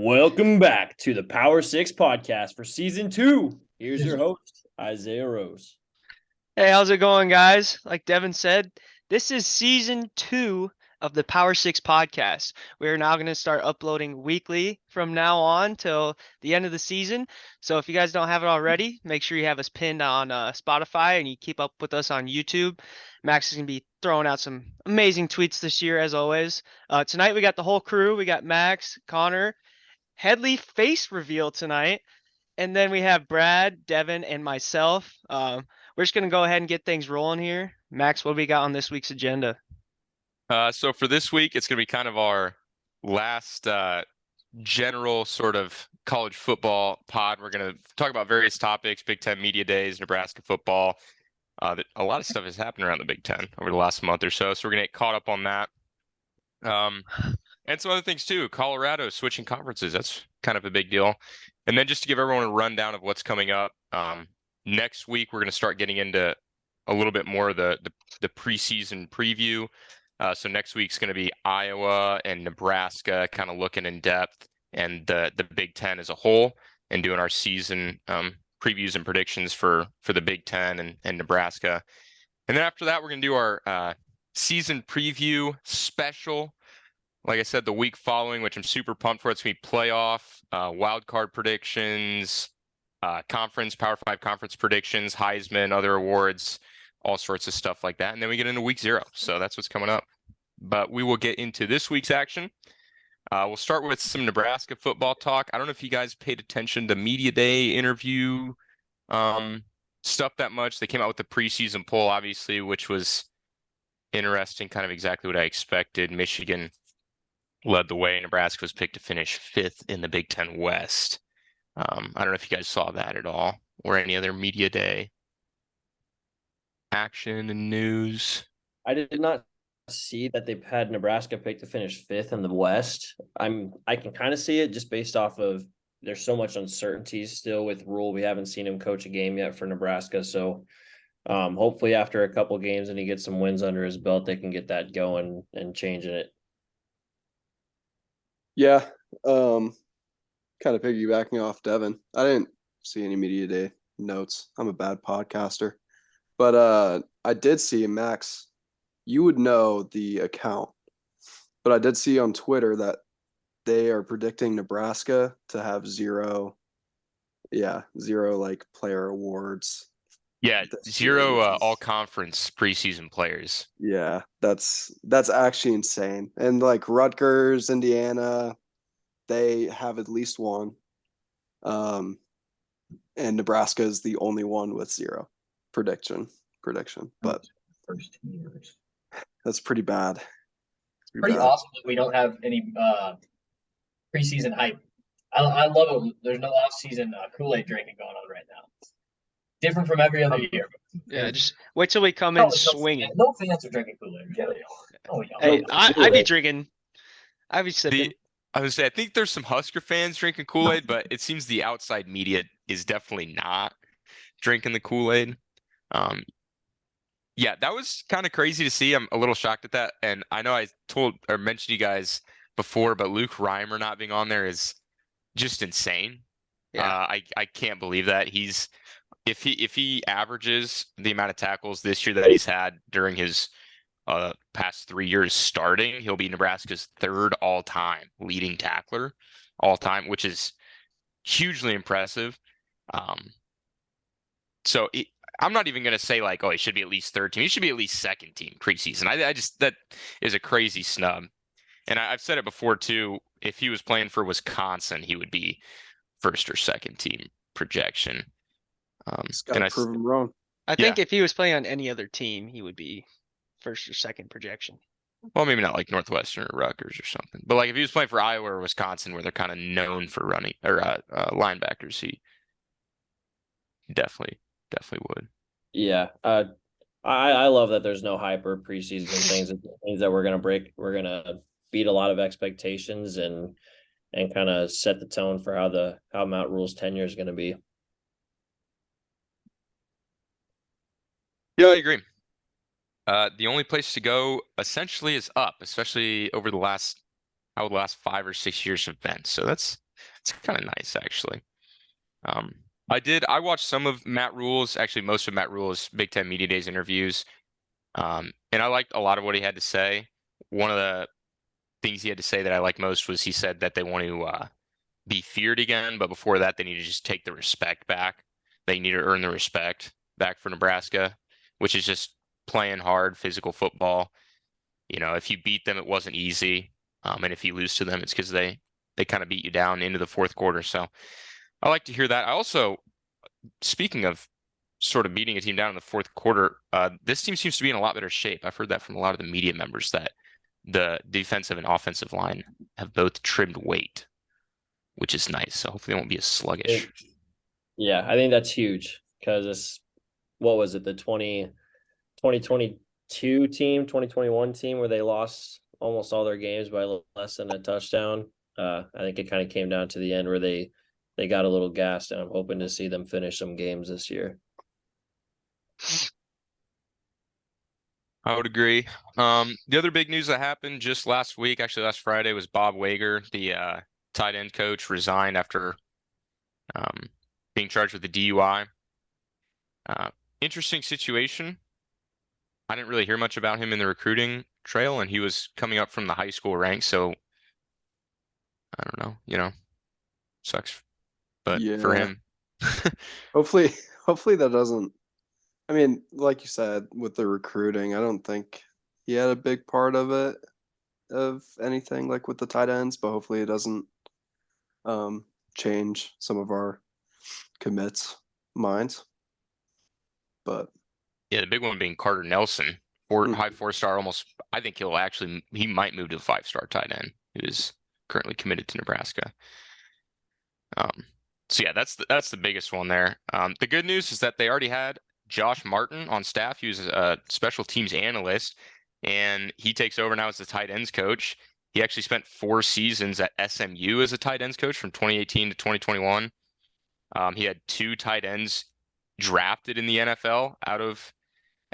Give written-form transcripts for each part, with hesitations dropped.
Welcome back to the Power Six podcast for season 2. Here's your host, Isaiah Rose. Hey, how's it going, guys? Like Devin said, this is season 2 of the Power 6 podcast. We're now going to start uploading weekly from now on till the end of the season. So if you guys don't have it already, make sure you have us pinned on Spotify and you keep up with us on YouTube. Max is going to be throwing out some amazing tweets this year, as always. Tonight we got the whole crew. We got Max, Connor, Headley face reveal tonight. And then we have Brad, Devin, and myself. We're just going to go ahead and get things rolling here. Max, what do we got on this week's agenda? So for this week, it's going to be kind of our last general sort of college football pod. We're going to talk about various topics, Big Ten media days, Nebraska football. A lot of stuff has happened around the Big Ten over the last month or so, so we're going to get caught up on that. And some other things too. Colorado switching conferences. That's kind of a big deal. And then just to give everyone a rundown of what's coming up, next week we're going to start getting into a little bit more of the preseason preview. So next week's going to be Iowa and Nebraska, kind of looking in depth, and the Big Ten as a whole, and doing our season previews and predictions for the Big Ten and Nebraska. And then after that, we're going to do our season preview special. Like I said, the week following, which I'm super pumped for, it's going to be playoff, wild card predictions, conference, Power 5 conference predictions, Heisman, other awards, all sorts of stuff like that. And then we get into week 0. So that's what's coming up. But we will get into this week's action. We'll start with some Nebraska football talk. I don't know if you guys paid attention to Media Day interview stuff that much. They came out with the preseason poll, obviously, which was interesting, kind of exactly what I expected. Michigan led the way. Nebraska was picked to finish 5th in the Big Ten West. I don't know if you guys saw that at all, or any other Media Day action and news. I did not see that they've had Nebraska picked to finish 5th in the West. I can kind of see it just based off of there's so much uncertainty still with Rule. We haven't seen him coach a game yet for Nebraska, so hopefully after a couple games and he gets some wins under his belt, they can get that going and changing it. Yeah, kind of piggybacking off Devin. I didn't see any Media Day notes. I'm a bad podcaster. But I did see, Max, you would know the account, but I did see on Twitter that they are predicting Nebraska to have zero like player awards. Yeah, 0 all conference preseason players. Yeah, that's actually insane. And like Rutgers, Indiana, they have at least one. And Nebraska is the only one with 0 prediction. But first years. That's pretty bad. Pretty awesome that we don't have any preseason hype. I love it. There's no off-season Kool-Aid drinking going on right now. Different from every other year. Yeah, just wait till we come in swinging. No fans are drinking Kool-Aid. Hey, I'd be drinking. I'd be sipping. I would say I think there's some Husker fans drinking Kool-Aid, but it seems the outside media is definitely not drinking the Kool-Aid. Yeah, that was kind of crazy to see. I'm a little shocked at that. And I know I mentioned you guys before, but Luke Reimer not being on there is just insane. Yeah. I can't believe that. If he averages the amount of tackles this year that he's had during his past 3 years starting, he'll be Nebraska's 3rd all-time leading tackler all-time, which is hugely impressive. So I'm not even going to say like, oh, he should be at least 3rd team. He should be at least 2nd team preseason. I just, that is a crazy snub. And I've said it before too. If he was playing for Wisconsin, he would be 1st or 2nd team projection. Just gotta prove him wrong. I think if he was playing on any other team, he would be 1st or 2nd projection. Well, maybe not like Northwestern or Rutgers or something. But like if he was playing for Iowa or Wisconsin, where they're kind of known for running or linebackers, he definitely would. Yeah. I love that there's no hyper preseason things. It means that we're gonna beat a lot of expectations and kind of set the tone for how Matt Rule's tenure is gonna be. Yeah, I agree. The only place to go essentially is up, especially over the last 5 or 6 years have been. So that's It's kind of nice, actually. I watched some of Matt Rule's, actually most of Matt Rule's Big Ten Media Days interviews. And I liked a lot of what he had to say. One of the things he had to say that I liked most was he said that they want to be feared again, but before that, they need to just take the respect back. They need to earn the respect back for Nebraska, which is just playing hard, physical football. If you beat them, it wasn't easy. And if you lose to them, it's because they kind of beat you down into the fourth quarter. So I like to hear that. I also, speaking of sort of beating a team down in the fourth quarter, this team seems to be in a lot better shape. I've heard that from a lot of the media members that the defensive and offensive line have both trimmed weight, which is nice. So hopefully they won't be as sluggish. Yeah, I think that's huge because what was it, the 2022 team, 2021 team where they lost almost all their games by less than a touchdown. I think it kind of came down to the end where they got a little gassed, and I'm hoping to see them finish some games this year. I would agree. The other big news that happened just last week, actually last Friday, was Bob Wager, the tight end coach, resigned after being charged with a DUI. Interesting situation. I didn't really hear much about him in the recruiting trail, and he was coming up from the high school ranks, so I don't know, sucks. But for him, hopefully that doesn't. I mean, like you said, with the recruiting, I don't think he had a big part of anything like with the tight ends, but hopefully it doesn't change some of our commits' minds. But yeah, the big one being Carter Nelson, high 4-star, almost. I think he might move to a 5-star tight end who is currently committed to Nebraska. So yeah, that's the biggest one there. The good news is that they already had Josh Martin on staff. He was a special teams analyst, and he takes over now as the tight ends coach. He actually spent 4 seasons at SMU as a tight ends coach from 2018 to 2021. He had 2 tight ends drafted in the NFL out of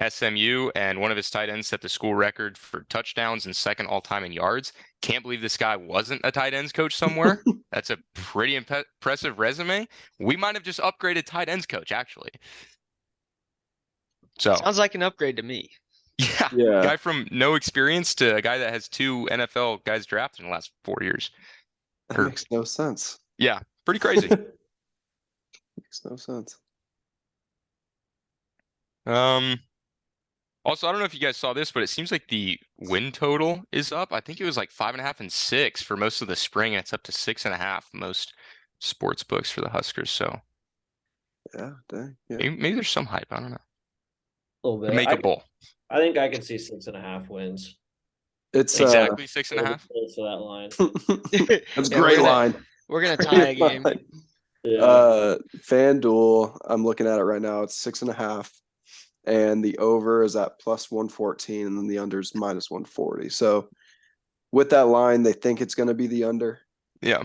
SMU, and one of his tight ends set the school record for touchdowns and second all-time in yards. Can't believe this guy wasn't a tight ends coach somewhere. That's a pretty impressive resume. We might have just upgraded tight ends coach, actually. So sounds like an upgrade to me. Yeah. Guy from no experience to a guy that has 2 NFL guys drafted in the last 4 years. That makes no sense. Yeah, pretty crazy. Makes no sense. Also, I don't know if you guys saw this, but it seems like the win total is up. I think it was like 5.5 and 6 for most of the spring, and it's up to 6.5 most sports books for the Huskers. So yeah, dang. Yeah. Maybe there's some hype. I don't know. A little bit. Make a bowl. I think I can see 6.5 wins. It's exactly 6.5. So that line. That's a great line. We're gonna tie a game. Yeah. FanDuel, I'm looking at it right now. It's 6.5. And the over is at plus 114, and then the under is minus 140. So with that line, they think it's going to be the under. Yeah.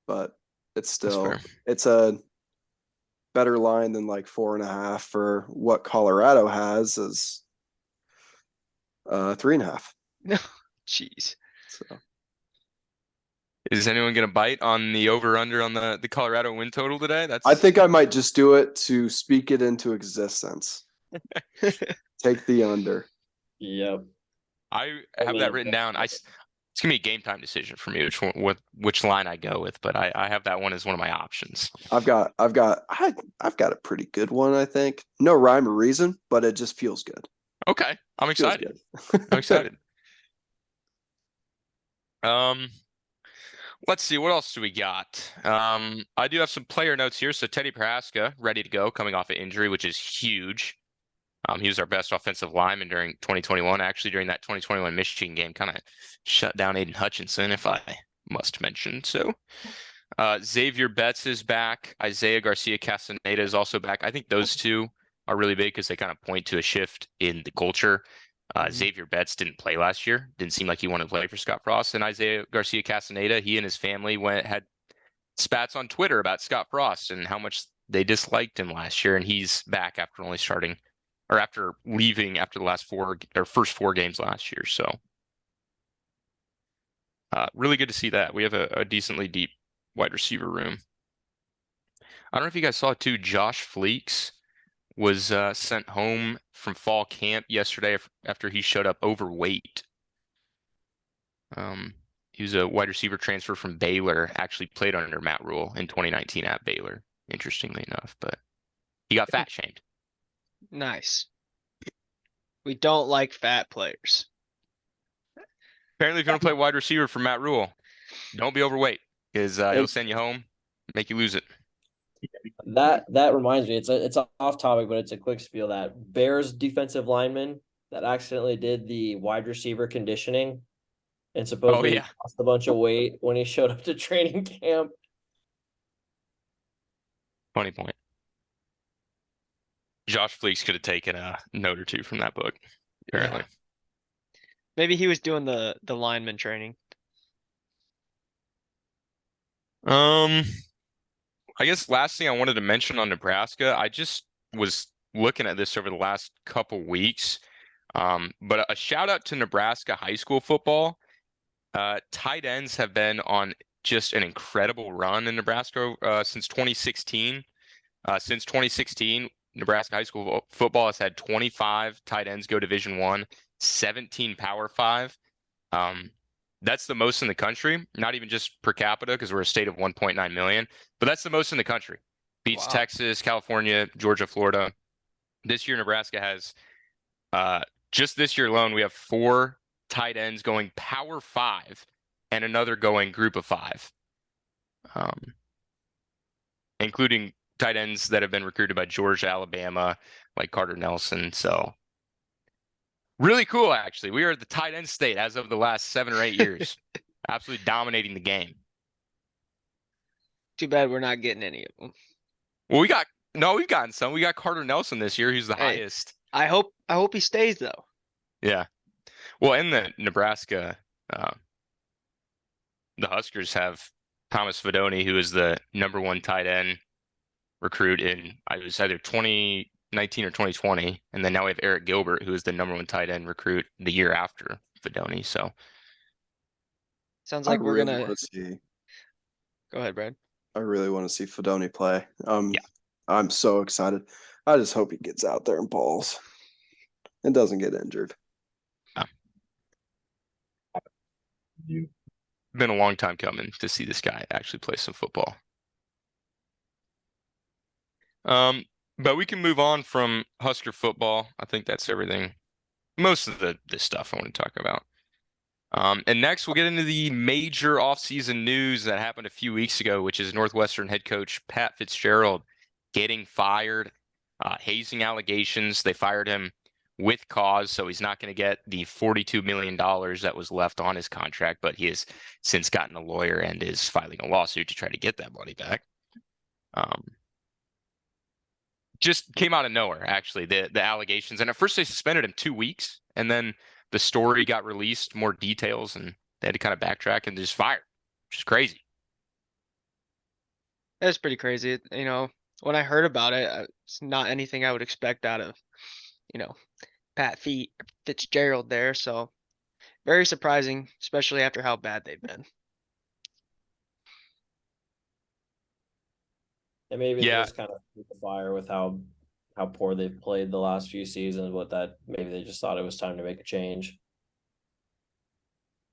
But it's a better line than like 4.5 for what Colorado has is 3.5. No, jeez. So is anyone going to bite on the over under on the Colorado win total today? I think I might just do it to speak it into existence. Take the under. Yep. I have that written down. It's gonna be a game time decision for me which line I go with, but I have that one as one of my options. I've got a pretty good one, I think. No rhyme or reason, but it just feels good. Okay. I'm excited. I'm excited. Let's see, what else do we got? I do have some player notes here. So Teddy Prohaska ready to go, coming off an injury, which is huge. He was our best offensive lineman during 2021. Actually, during that 2021 Michigan game, kind of shut down Aiden Hutchinson, if I must mention so. Xavier Betts is back. Isaiah Garcia Castaneda is also back. I think those two are really big because they kind of point to a shift in the culture. Xavier Betts didn't play last year. Didn't seem like he wanted to play for Scott Frost. And Isaiah Garcia Castaneda, he and his family had spats on Twitter about Scott Frost and how much they disliked him last year. And he's back after only starting or after leaving after the first 4 games last year. So really good to see that. We have a decently deep wide receiver room. I don't know if you guys saw too, Josh Fleeks was sent home from fall camp yesterday after he showed up overweight. He was a wide receiver transfer from Baylor, actually played under Matt Rule in 2019 at Baylor, interestingly enough, but he got fat shamed. Nice. We don't like fat players. Apparently, if you want to play wide receiver for Matt Rule, don't be overweight because he'll send you home, make you lose it. That reminds me, it's off topic, but it's a quick spiel that Bears defensive lineman that accidentally did the wide receiver conditioning and supposedly lost a bunch of weight when he showed up to training camp. Funny point. Josh Fleeks could have taken a note or two from that book, apparently. Yeah. Maybe he was doing the lineman training. I guess last thing I wanted to mention on Nebraska, I just was looking at this over the last couple weeks. But a shout out to Nebraska high school football. Tight ends have been on just an incredible run in Nebraska since 2016. Since 2016, Nebraska high school football has had 25 tight ends go Division I, 17 Power 5. That's the most in the country, not even just per capita because we're a state of 1.9 million, but that's the most in the country. Beats Texas, California, Georgia, Florida. This year, Nebraska has, just this year alone, we have 4 tight ends going Power 5 and another going Group of 5, including tight ends that have been recruited by Georgia, Alabama, like Carter Nelson. So really cool, actually. We are the tight end state as of the last 7 or 8 years. Absolutely dominating the game. Too bad we're not getting any of them. Well, we've gotten some. We got Carter Nelson this year, who's the highest. I hope he stays though. Yeah. Well, in the Nebraska, the Huskers have Thomas Fedoni, who is the #1 tight end recruit in, it was either 2019 or 2020, and then now we have Eric Gilbert, who is the #1 tight end recruit the year after Fedoni. So sounds like we're really gonna want to see. Go ahead, Brad. I really want to see Fedoni play. I'm so excited. I just hope he gets out there and balls and doesn't get injured. Been a long time coming to see this guy actually play some football. But we can move on from Husker football. I think that's everything. Most of this stuff I want to talk about. And next we'll get into the major offseason news that happened a few weeks ago, which is Northwestern head coach Pat Fitzgerald getting fired, hazing allegations. They fired him with cause, so he's not going to get the $42 million that was left on his contract, but he has since gotten a lawyer and is filing a lawsuit to try to get that money back. Just came out of nowhere, actually, the allegations. And at first they suspended him 2 weeks, and then the story got released, more details, and they had to kind of backtrack and just fire, which is crazy. That's pretty crazy. You know, when I heard about it, it's not anything I would expect out of, Pat Fitzgerald there. So very surprising, especially after how bad they've been. And maybe they just kind of threw the fire with how poor they've played the last few seasons. Maybe they just thought it was time to make a change.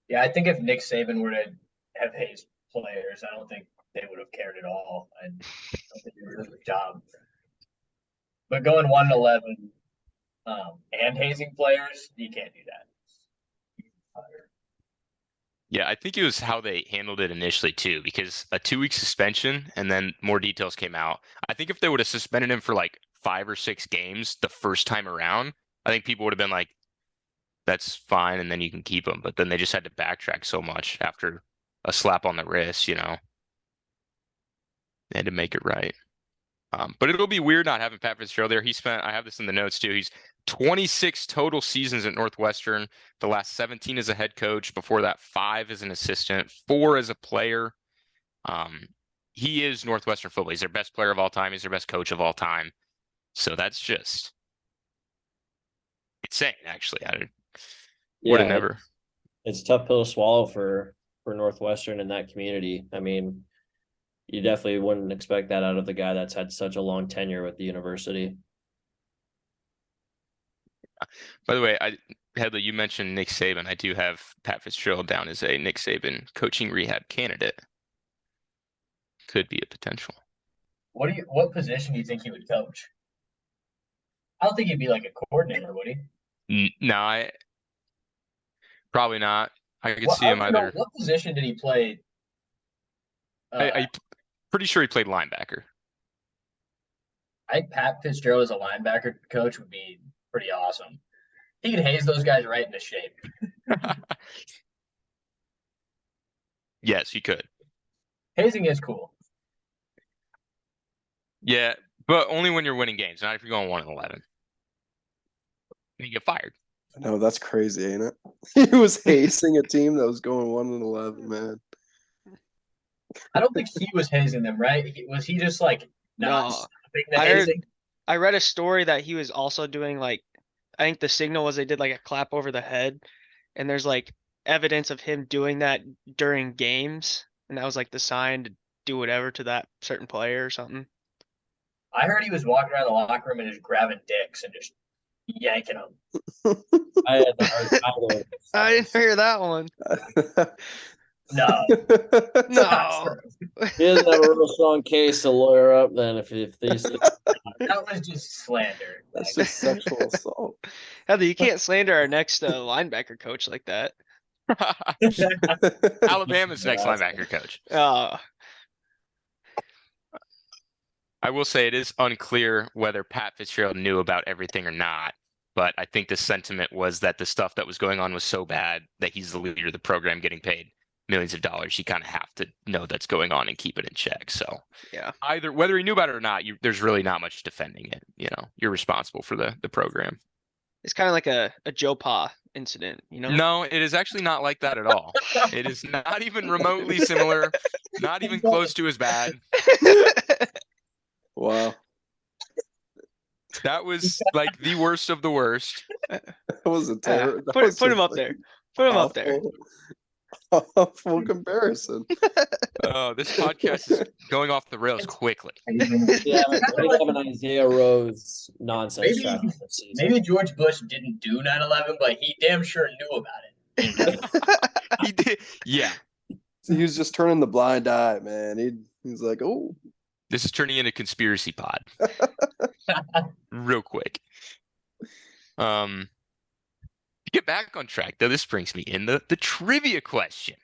Yeah, I think if Nick Saban were to have hazed players, I don't think they would have cared at all. I don't think he would have done the job. But going 1-11 and hazing players, you can't do that. Yeah, I think it was how they handled it initially too, because a 2-week suspension and then more details came out. I think if they would have suspended him for like 5 or 6 games the first time around, I think people would have been like, that's fine, and then you can keep him. But then they just had to backtrack so much after a slap on the wrist, They had to make it right. But it'll be weird not having Pat Fitzgerald there. I have this in the notes too, he's 26 total seasons at Northwestern. The last 17 as a head coach. Before that, 5 as an assistant, 4 as a player. He is Northwestern football. He's their best player of all time. He's their best coach of all time. So that's just insane, actually. I would have never. It's a tough pill to swallow for Northwestern in that community. I mean, You definitely wouldn't expect that out of the guy that's had such a long tenure with the university. By the way, Headley, you mentioned Nick Saban. I do have Pat Fitzgerald down as a Nick Saban coaching rehab candidate. Could be a potential. What position do you think he would coach? I don't think he'd be like a coordinator, would he? No, probably not. I could see I him don't know, either. what position did he play? I'm pretty sure he played linebacker. I think Pat Fitzgerald as a linebacker coach would be pretty awesome. He could haze those guys right into shape. Yes, he could. Hazing is cool. Yeah, but only when you're winning games, not if you're going 1-11. You get fired. No, that's crazy, ain't it? He was hazing a team that was going 1-11, man. I don't think he was hazing them, right? Was he just like not No. stopping the I heard- hazing? I read a story that he was also doing like, I think the signal was they did like a clap over the head, and there's like evidence of him doing that during games, and that was like the sign to do whatever to that certain player or something. I heard he was walking around the locker room and just grabbing dicks and just yanking them. I had the hard time with it. I didn't hear that one. No, No. He doesn't have a real strong case to lawyer up then if these things. that was just slander. That's just sexual assault. Heather, you can't slander our next linebacker coach like that. Alabama's next Yeah. linebacker coach. I will say it is unclear whether Pat Fitzgerald knew about everything or not, but I think the sentiment was that the stuff that was going on was so bad that he's the leader of the program getting paid millions of dollars. You kind of have to know that's going on and keep it in check. So Yeah. either whether he knew about it or not, there's really not much defending it. You're responsible for the program. It's kind of like a Joe Pa incident, you know? No, it is actually not like that at all. It is not even remotely similar, not even close to as bad. Wow. That was like the worst of the worst. That was a terror. that Put was him a up there. Put him up there. Awful comparison. Oh, this podcast is going off the rails quickly. Yeah, we have an Isaiah Rose nonsense Maybe- draft this season. Maybe George Bush didn't do 9/11, but he damn sure knew about it. He did. Yeah, He was just turning the blind eye, man. He's like, oh, this is turning into conspiracy pod real quick. To get back on track, though, this brings me in the trivia question.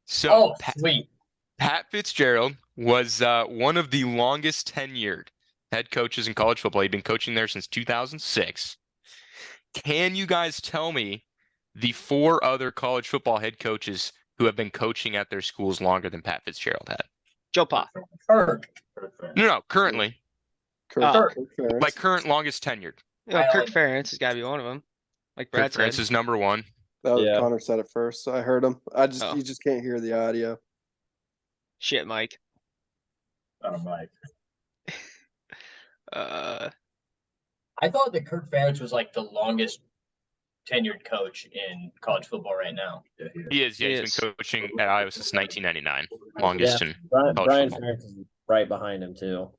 So, Oh, sweet. Pat Fitzgerald was one of the longest tenured head coaches in college football. He'd been coaching there since 2006. Can you guys tell me the 4 other college football head coaches who have been coaching at their schools longer than Pat Fitzgerald had? Joe Pa. Kirk. No, currently. Kirk Ferentz. By current longest tenured. Kirk Ferentz has got to be one of them. Like Brad Kirk said. Ferentz is number 1. That was Yeah. Connor said it first, so I heard him. Oh. You just can't hear the audio. Shit, Mike. Oh, Mike. Uh, I thought that Kirk Ferentz was like the longest tenured coach in college football right now. He is. Yeah, He he's is. been coaching at Iowa since 1999. Longest in Brian college football. Ferentz is right behind him too.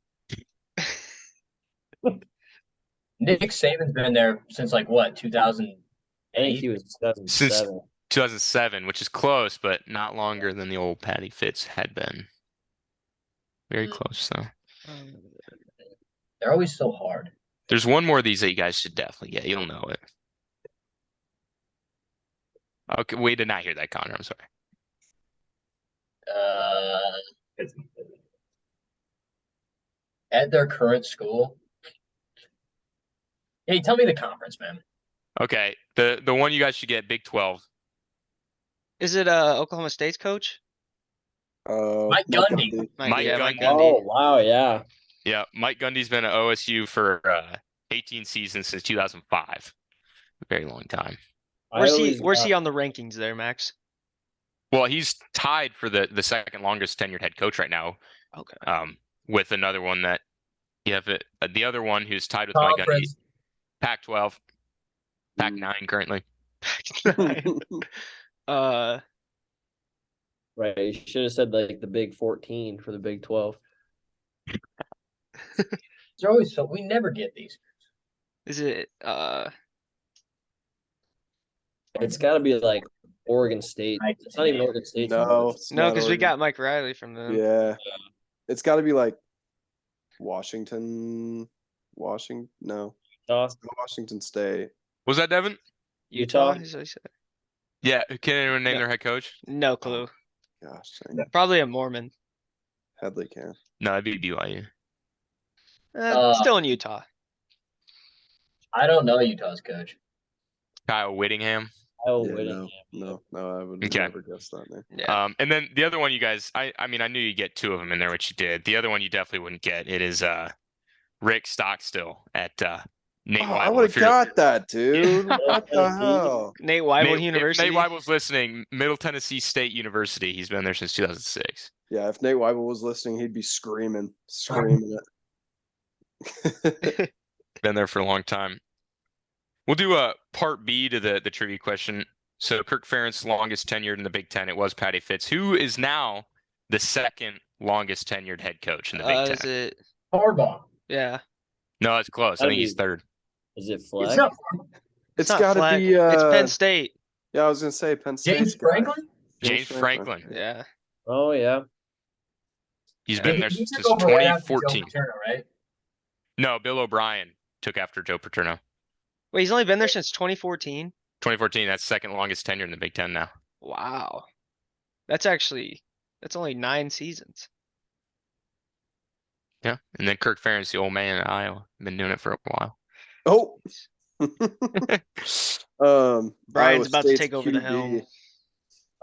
Nick Saban's been there since like what, 2008? I think he was 2007. 2007, which is close, but not longer than the old Patty Fitz had been. Very close, though. They're always so hard. There's one more of these that you guys should definitely get. You'll know it. Okay, we did not hear that, Connor. I'm sorry. At their current school. Hey, tell me the conference, man. Okay, the one you guys should get, Big 12. is it Oklahoma State's coach? Mike Gundy. Mike Mike Gundy. Oh wow, yeah. Yeah, Mike Gundy's been at OSU for 18 seasons since 2005. A very long time. Where's he on the rankings there, Max? Well, he's tied for the second longest tenured head coach right now. Okay. With another one that you have the other one who's tied with Mike Gundy, Conference. Pac-12, Pac-9 currently. Uh, Right. You should have said like the Big 14 for the Big 12. They're always so we never get these. Is it It's got to be like Oregon State. It's not even Oregon State. No, it's no, not because we Oregon. got Mike Riley from them. Yeah, it's got to be like Washington. No, Utah. it's not Washington State. Was that Devin? Utah, Utah? is what he said. Yeah. Can anyone name Yeah. their head coach? No clue. Gosh, dang. Probably a Mormon. Headley can. No, it'd be BYU. Still in Utah. I don't know Utah's coach. Kyle Whittingham. Oh, Yeah, Whittingham. no, I would Okay. never guess that name. Yeah. And then the other one you guys, I mean, I knew you'd get two of them in there, which you did. The other one you definitely wouldn't get. It is Rick Stockstill at Nate Oh, I Weibel. would If have you're- got that, dude. What the Tennessee. hell? Nate Weibel Nate, University. If Nate Weibel's listening, Middle Tennessee State University. He's been there since 2006. Yeah, if Nate Weibel was listening, he'd be screaming it. Been there for a long time. We'll do a part B to the trivia question. So Kirk Ferentz, longest tenured in the Big Ten. It was Patty Fitz, who is now the second longest tenured head coach in the Big Is Ten. it? Harbaugh. Yeah. No, it's close. I think he's third. Is it It's Fleck? not It's not got to Fleck. be. It's Penn State. Yeah, I was gonna say Penn State. James Franklin. James Franklin. Yeah. Oh, yeah. He's Yeah. been there He since took over right after Joe 2014. Paterno, right? No, Bill O'Brien took after Joe Paterno. Wait, he's only been there since 2014. 2014, that's second longest tenure in the Big Ten now. Wow. That's only 9 seasons. Yeah. And then Kirk Ferentz, the old man in Iowa. Been doing it for a while. Oh. Brian's Iowa about to State's take over the QB helm.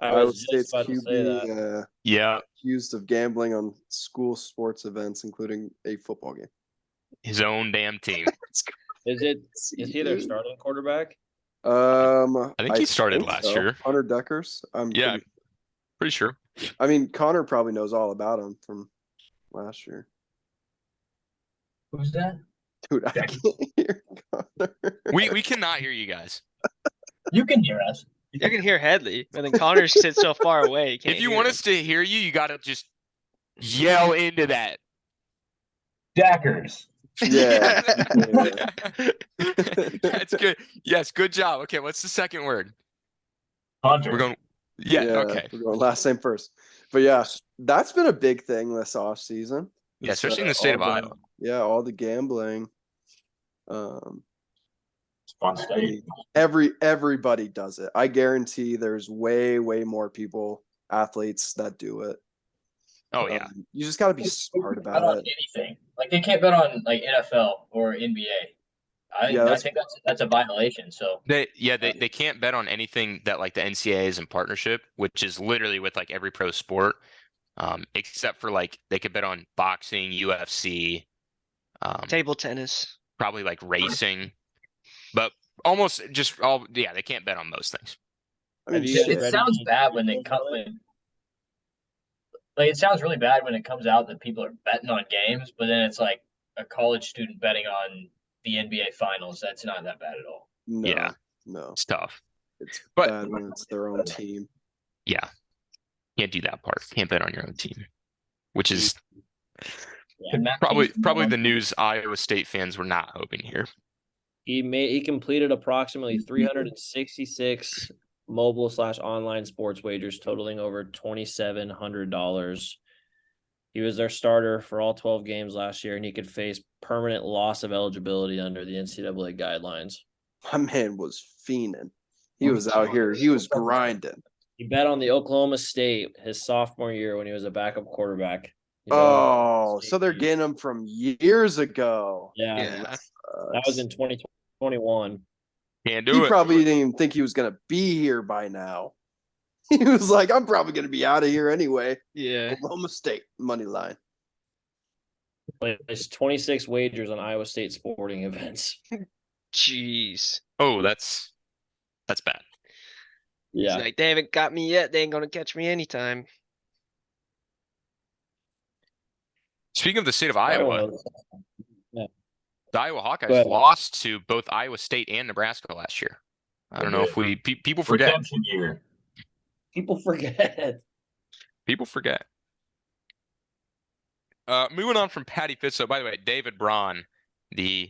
I Iowa was just State's about to say that. QB Yeah. accused of gambling on school sports events, including a football game. His own damn team. Is he their starting quarterback? I think he started think last so. year. Hunter Deckers. Yeah. Pretty sure. I mean, Connor probably knows all about him from last year. Who's that? Dude, I Deckers. can't hear Connor. We cannot hear you guys. You can hear us. You can hear Headley, and then Connor sits so far away. He can't If you hear want him. us to hear you, you got to just yell into that. Dackers. Yeah. That's good. Yes, good job. Okay, what's the second word? Hunter. We're going. Yeah. Okay. We're going last name first. But yeah, that's been a big thing this off season. Yeah, especially in the state of Iowa. Yeah, all the gambling. It's fun state. Everybody does it. I guarantee there's way more people, athletes that do it. Oh yeah. You just got to be smart Bet on about it. anything. Like they can't bet on like NFL or NBA. I think that's a violation. So They can't bet on anything that like the NCAA is in partnership, which is literally with like every pro sport, except for like they could bet on boxing, UFC, Table tennis. probably like racing, but almost just all. Yeah, they can't bet on most things. I mean, Have you shit. read it sounds any bad when they details come on it? in. Like it sounds really bad when it comes out that people are betting on games, but then it's like a college student betting on the NBA finals. That's not that bad at all. No, Yeah. no, It's tough. it's But- bad when it's their own team. Yeah, can't do that part. Can't bet on your own team, which is Could Matt probably Casey probably know? the news Iowa State fans were not hoping here. He completed approximately 366 mobile/online sports wagers totaling over $2,700. He was their starter for all 12 games last year, and he could face permanent loss of eligibility under the NCAA guidelines. My man was fiending. He was out here. He was grinding. He bet on the Oklahoma State his sophomore year when he was a backup quarterback. He bet on the Oklahoma Oh, State so they're team. getting him from years ago. Yeah, Yeah. that was in 2021. Can't He do it. probably didn't even think he was gonna be here by now. He was like, "I'm probably gonna be out of here anyway." Yeah. Oklahoma State money line. There's 26 wagers on Iowa State sporting events. Jeez. Oh, that's bad. He's Yeah. like, they haven't got me yet. They ain't gonna catch me anytime. Speaking of the state of I don't Iowa, know. the Iowa Go Hawkeyes ahead. lost to both Iowa State and Nebraska last year. I don't know if people forget. Redemption year. People forget. People forget. Moving on from Patty Fitz. So, by the way, David Braun, the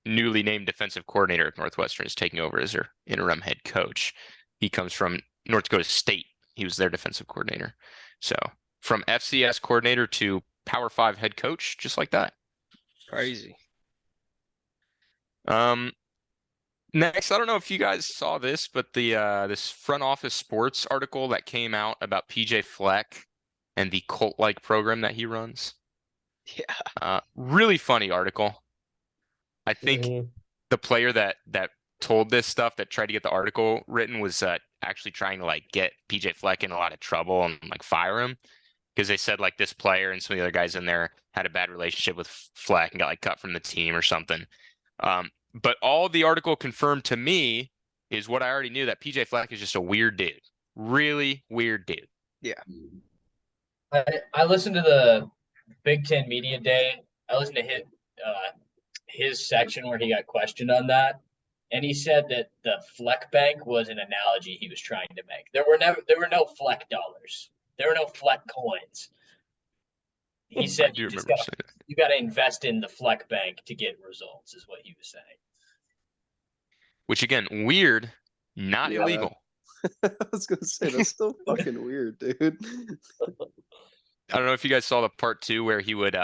newly named defensive coordinator of Northwestern, is taking over as their interim head coach. He comes from North Dakota State. He was their defensive coordinator. So, from FCS coordinator to Power 5 head coach, just like that. Crazy. Next, I don't know if you guys saw this, but the this front office sports article that came out about PJ Fleck and the cult-like program that he runs. Yeah. Really funny article. I think Mhm. the player that told this stuff, that tried to get the article written, was actually trying to like get PJ Fleck in a lot of trouble and like fire him, because they said like this player and some of the other guys in there had a bad relationship with Fleck and got like cut from the team or something. But all the article confirmed to me is what I already knew, that PJ Fleck is just a weird dude. Really weird dude. Yeah. I listened to the Big Ten Media Day. I listened to his section where he got questioned on that, and he said that the Fleck Bank was an analogy he was trying to make. There were no Fleck dollars. There were no Fleck coins. He I said do you just remember got saying that. you got to invest in the Fleck Bank to get results, is what he was saying. Which again, weird, not Yeah. illegal. I was gonna say that's still fucking weird, dude. I don't know if you guys saw the part 2 where he would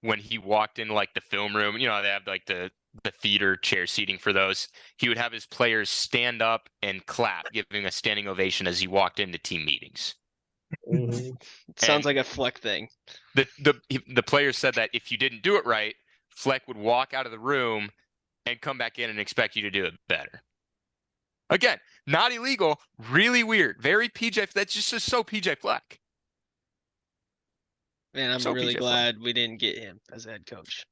when he walked into like the film room, you know, they have like the theater chair seating for those. He would have his players stand up and clap, giving a standing ovation as he walked into team meetings. Mhm. It sounds And- like a Fleck thing. The players said that if you didn't do it right, Fleck would walk out of the room and come back in and expect you to do it better. Again, not illegal, really weird. Very PJ. That's just so PJ Fleck. Man, I'm So really PJ Fleck. glad we didn't get him as a head coach.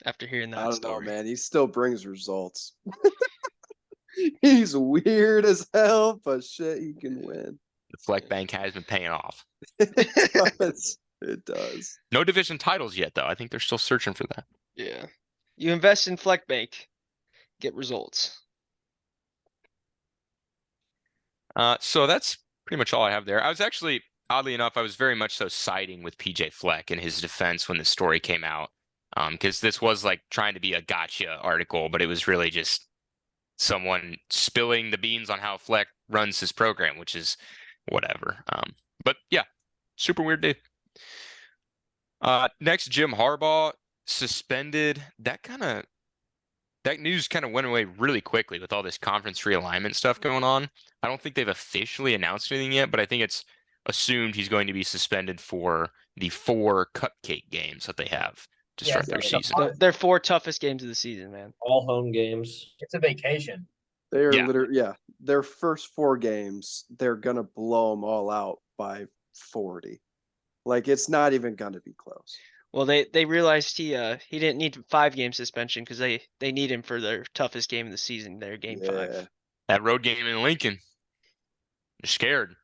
After hearing that I don't story. know, man. He still brings results. He's weird as hell, but shit, he can win. The Fleck Bank has been paying off. It does. It does. No division titles yet, though. I think they're still searching for that. Yeah. You invest in Fleck Bank, get results. So that's pretty much all I have there. I was actually, oddly enough, I was very much so siding with PJ Fleck in his defense when the story came out. Because this was like trying to be a gotcha article, but it was really just someone spilling the beans on how Fleck runs his program, which is whatever. But yeah, super weird dude. Next, Jim Harbaugh suspended. That news kind of went away really quickly with all this conference realignment stuff going on. I don't think they've officially announced anything yet, but I think it's assumed he's going to be suspended for the 4 cupcake games that they have to Yeah, start so their the season. fun- Their 4 toughest games of the season, man. All home games. It's a vacation. They are Yeah. literally, their first 4 games, they're gonna blow them all out by 40. Like, it's not even gonna be close. Well, they realized he didn't need 5-game suspension because they need him for their toughest game of the season, their game 5. That road game in Lincoln. They're scared.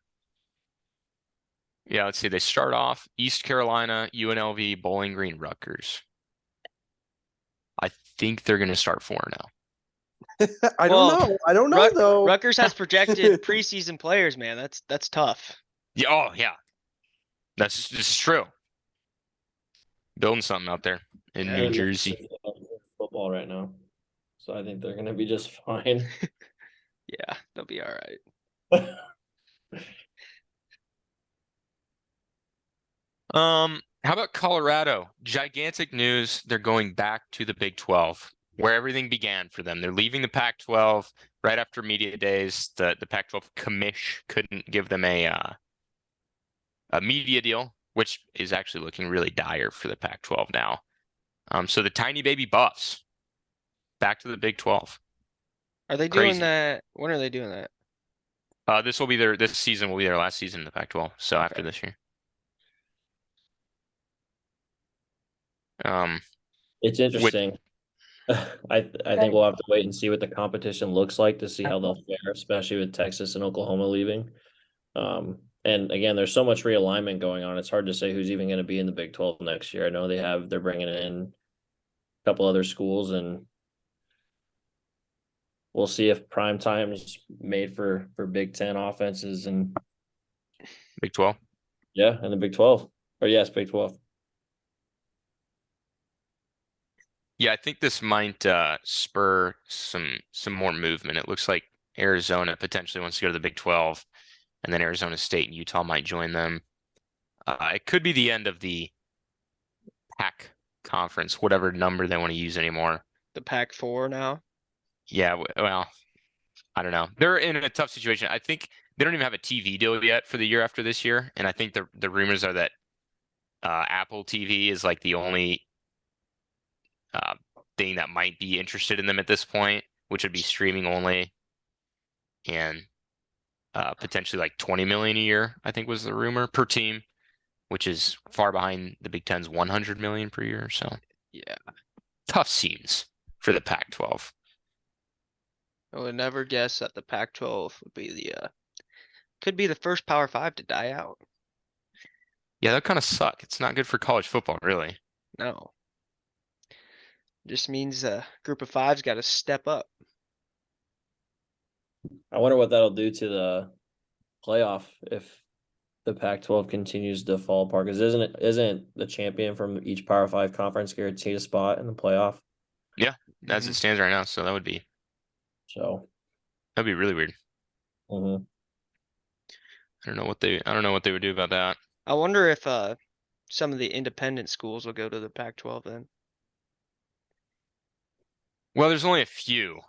Yeah, let's see. They start off East Carolina, UNLV, Bowling Green, Rutgers. I think they're going to start 4 now. I Well, don't know. I don't know though. Rutgers has projected preseason players, man. That's tough. Yeah, oh yeah. This is true. Building something out there in Yeah. New Jersey. Football right now, so I think they're gonna be just fine. Yeah, they'll be all right. How about Colorado? Gigantic news. They're going back to the Big 12, where everything began for them. They're leaving the Pac-12 right after media days. The Pac-12 commish couldn't give them a media deal, which is actually looking really dire for the Pac-12 now. So the tiny baby Buffs back to the Big 12. Are they Crazy. doing that? When are they doing that? This season will be their last season in the Pac-12. So after this year. It's interesting. I think we'll have to wait and see what the competition looks like to see how they'll fare, especially with Texas and Oklahoma leaving. And again, there's so much realignment going on. It's hard to say who's even going to be in the Big 12 next year. I know they're bringing in a couple other schools, and we'll see if prime time is made for Big Ten offenses and Big 12. Yeah, and the Big 12. Or yes, Big 12. Yeah, I think this might spur some more movement. It looks like Arizona potentially wants to go to the Big 12, and then Arizona State and Utah might join them. It could be the end of the Pac conference, whatever number they want to use anymore. The Pac-4 now. Yeah, well, I don't know. They're in a tough situation. I think they don't even have a TV deal yet for the year after this year, and I think the rumors are that Apple TV is like the only thing that might be interested in them at this point, which would be streaming only, and potentially like 20 million a year, I think was the rumor per team, which is far behind the Big Ten's 100 million per year. So Yeah. tough scenes for the Pac-12. I would never guess that the Pac-12 would be could be the first Power 5 to die out. Yeah, that kind of suck. It's not good for college football, really. No. Just means a group of five's got to step up. I wonder what that'll do to the playoff if the Pac-12 continues to fall apart. Because isn't the champion from each Power 5 conference guaranteed a spot in the playoff? As it stands right now, so that'd be So, really weird. mhm. I don't know what they would do about that. I wonder if some of the independent schools will go to the Pac-12 then. Well, there's only a few.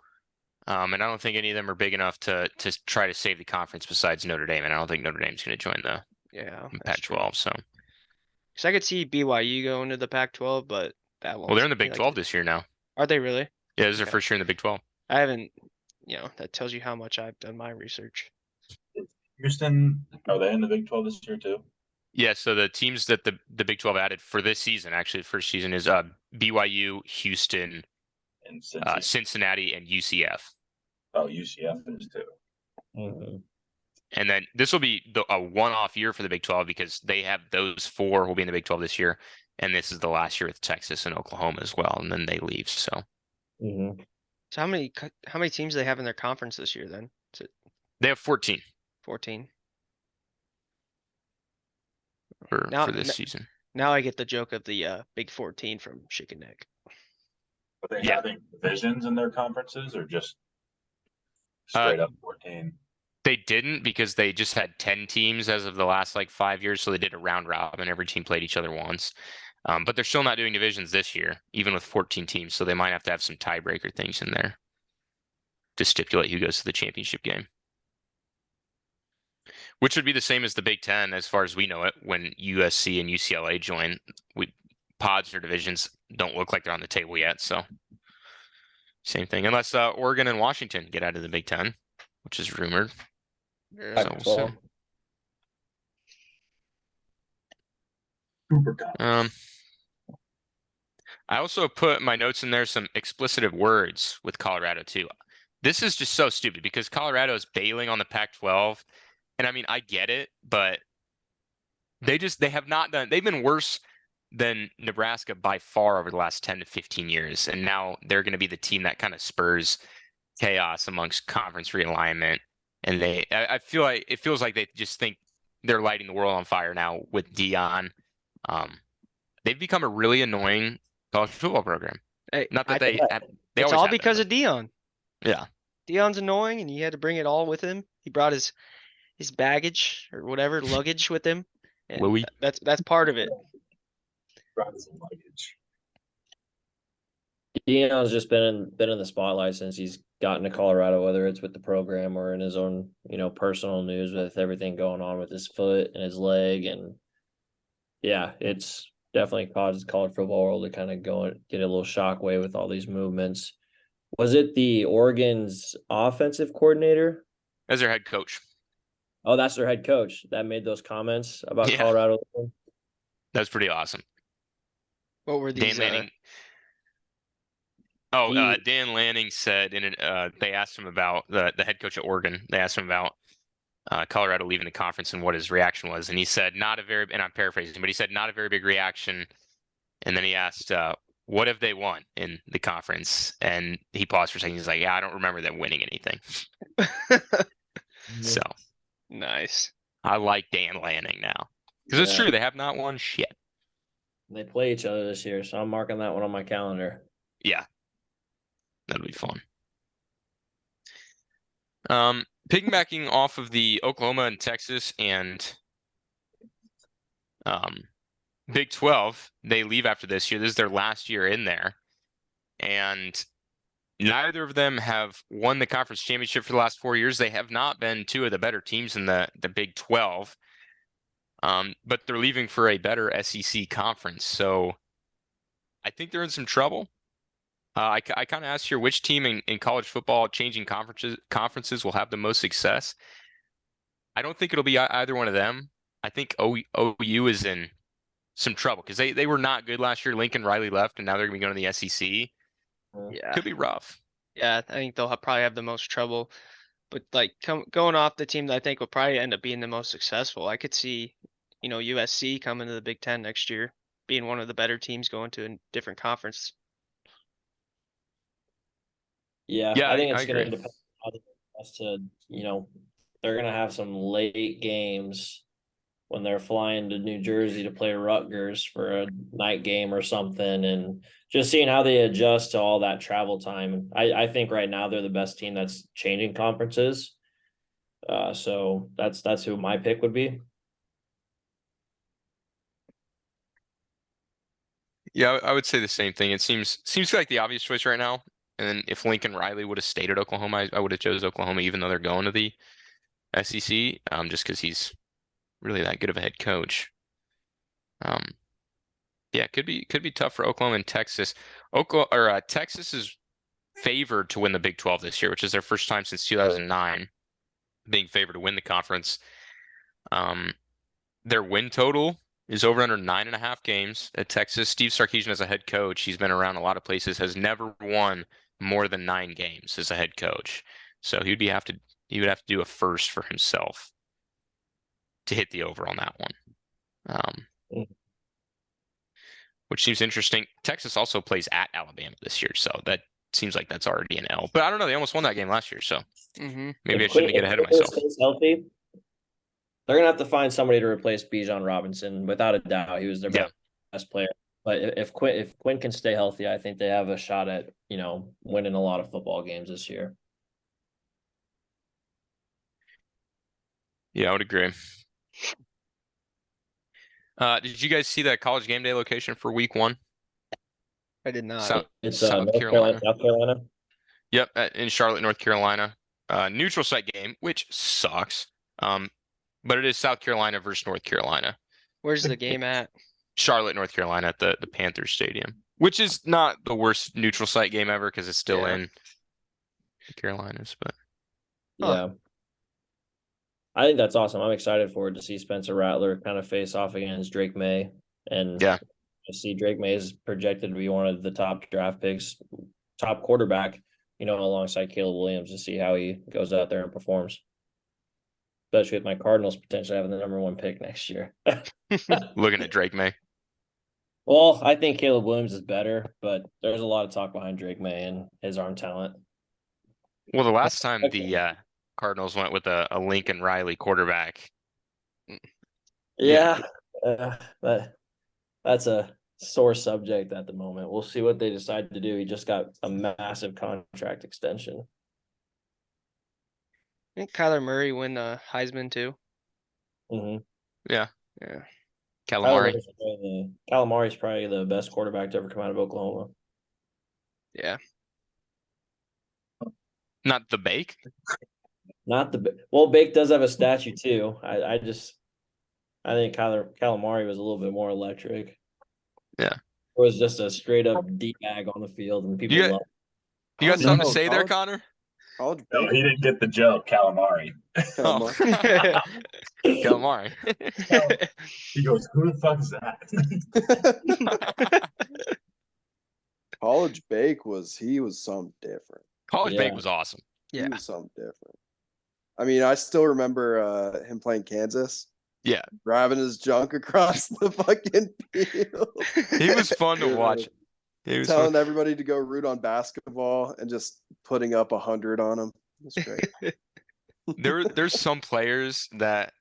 And I don't think any of them are big enough to try to save the conference besides Notre Dame. And I don't think Notre Dame's going to join the Yeah, Pac-12. So, because I could see BYU going to the Pac-12, but that won't. well, they're in the be Big like 12 it- this year now. Are they really? Yeah, this is their Okay. first year in the Big 12. I haven't. That tells you how much I've done my research. Houston, are they in the Big 12 this year too? Yeah, so the teams that the Big 12 added for this season, actually the first season, is BYU, Houston, And Cincy? Cincinnati, and UCF. Oh, UCF is too. Mhm. And then this will be a one-off year for the Big 12 because they have those four will be in the Big 12 this year, and this is the last year with Texas and Oklahoma as well, and then they leave. So Mhm. So how many teams do they have in their conference this year then? Is it they have 14 14? for Now- this season. Now I get the joke of the Big 14 from Chicken Neck. But they Yeah. having divisions in their conferences or just straight up 14? They didn't because they just had 10 teams as of the last like 5 years, so they did a round robin. Every team played each other once. But they're still not doing divisions this year, even with 14 teams. So they might have to have some tiebreaker things in there to stipulate who goes to the championship game. Which would be the same as the Big Ten, as far as we know it, when USC and UCLA join. Pods or divisions don't look like they're on the table yet. So same thing, unless Oregon and Washington get out of the Big Ten, which is rumored. Yeah. So we'll see. Super Conference. I also put my notes in there some explicitive words with Colorado too. This is just so stupid because Colorado is bailing on the Pac-12, and I mean I get it, but they have not done. They've been worse than Nebraska by far over the last 10 to 15 years, and now they're going to be the team that kind of spurs chaos amongst conference realignment. And I feel like it feels like they just think they're lighting the world on fire now with Dion. They've become a really annoying college football program. Hey, Not that I- they it's always all have been, because but- of Dion. Yeah. Dion's annoying, and he had to bring it all with him. He brought his baggage or whatever luggage with him. And Louis. That's part of it. Brought some luggage. Deion's just been in the spotlight since he's gotten to Colorado, whether it's with the program or in his own, personal news with everything going on with his foot and his leg. And yeah, it's definitely caused the college football world to kind of get a little shockwave with all these movements. Was it the Oregon's offensive coordinator? As their head coach. Oh, that's their head coach that made those comments about Yeah. Colorado. That's pretty awesome. What were Dan these? Lanning. Dan Lanning said they asked him about the head coach at Oregon. They asked him about Colorado leaving the conference and what his reaction was, and he said and I'm paraphrasing, but he said not a very big reaction. And then he asked, "What have they won in the conference?" And he paused for a second. He's like, "Yeah, I don't remember them winning anything." So Nice. I like Dan Lanning now. Because it's Yeah. true, they have not won shit. They play each other this year, so I'm marking that one on my calendar. Yeah. That'll be fun. Piggybacking off of the Oklahoma and Texas and Big 12, they leave after this year. This is their last year in there. And neither of them have won the conference championship for the last 4 years. They have not been two of the better teams in the Big 12. But they're leaving for a better SEC conference. So I think they're in some trouble. I kind of asked here which team in college football changing conferences will have the most success. I don't think it'll be either one of them. I think OU is in some trouble because they were not good last year. Lincoln Riley left, and now they're going to be going to the SEC. Yeah. Could be rough. Yeah, I think they'll probably have the most trouble. But like going off the team that I think will probably end up being the most successful, I could see, USC coming to the Big Ten next year, being one of the better teams going to a different conference. Yeah, Yeah, I think I it's going to agree. depend on as to, they're going to have some late games when they're flying to New Jersey to play Rutgers for a night game or something, and just seeing how they adjust to all that travel time. I think right now they're the best team that's changing conferences. So that's who my pick would be. Yeah, I would say the same thing. It seems like the obvious choice right now. And then if Lincoln Riley would have stayed at Oklahoma, I would have chose Oklahoma, even though they're going to the SEC, just because he's really that good of a head coach. Yeah, could be tough for Oklahoma and Texas. Texas is favored to win the Big 12 this year, which is their first time since 2009 being favored to win the conference. Their win total is over under 9.5 games at Texas. Steve Sarkisian as a head coach, he's been around a lot of places, has never won more than 9 games as a head coach. So he would have to do a first for himself to hit the over on that one. Which seems interesting. Texas also plays at Alabama this year, so that seems like that's already an L. But I don't know. They almost won that game last year, so maybe I shouldn't get ahead of myself. Stays healthy, they're gonna have to find somebody to replace Bijan Robinson. Without a doubt, he was their best player. But if Quinn can stay healthy, I think they have a shot at winning a lot of football games this year. Yeah, I would agree. Did you guys see that College Game Day location for Week 1? I did not. It's South North Carolina, South Carolina. Yep, in Charlotte, North Carolina. Neutral site game, which sucks. But it is South Carolina versus North Carolina. Where's the game at? Charlotte, North Carolina, at the Panthers Stadium, which is not the worst neutral site game ever because it's still in the Carolinas. But yeah, I think that's awesome. I'm excited for it to see Spencer Rattler kind of face off against Drake May, and see Drake May is projected to be one of the top draft picks, top quarterback, alongside Caleb Williams, to see how he goes out there and performs. Especially with my Cardinals potentially having the #1 pick next year. Looking at Drake May. Well, I think Caleb Williams is better, but there's a lot of talk behind Drake May and his arm talent. Well, the last time the Cardinals went with a Lincoln Riley quarterback. Yeah, but that's a sore subject at the moment. We'll see what they decide to do. He just got a massive contract extension. Didn't Kyler Murray win the Heisman too? Mm-hmm. Yeah. Calamari. Calamari's probably the best quarterback to ever come out of Oklahoma. Yeah. Not the Bake? Bake does have a statue too. I think Calamari was a little bit more electric. Yeah. It was just a straight up D-bag on the field, and people love it. You got something to say there, Connor? No, he didn't get the joke, calamari. Calamari. He goes, who the fuck is that? College Bake was something different. College Bake was awesome. Yeah. He was something different. I mean, I still remember him playing Kansas. Yeah. Driving his junk across the fucking field. He was fun to watch. He was telling everybody to go root on basketball and just putting up 100 on him. It's great. There's some players that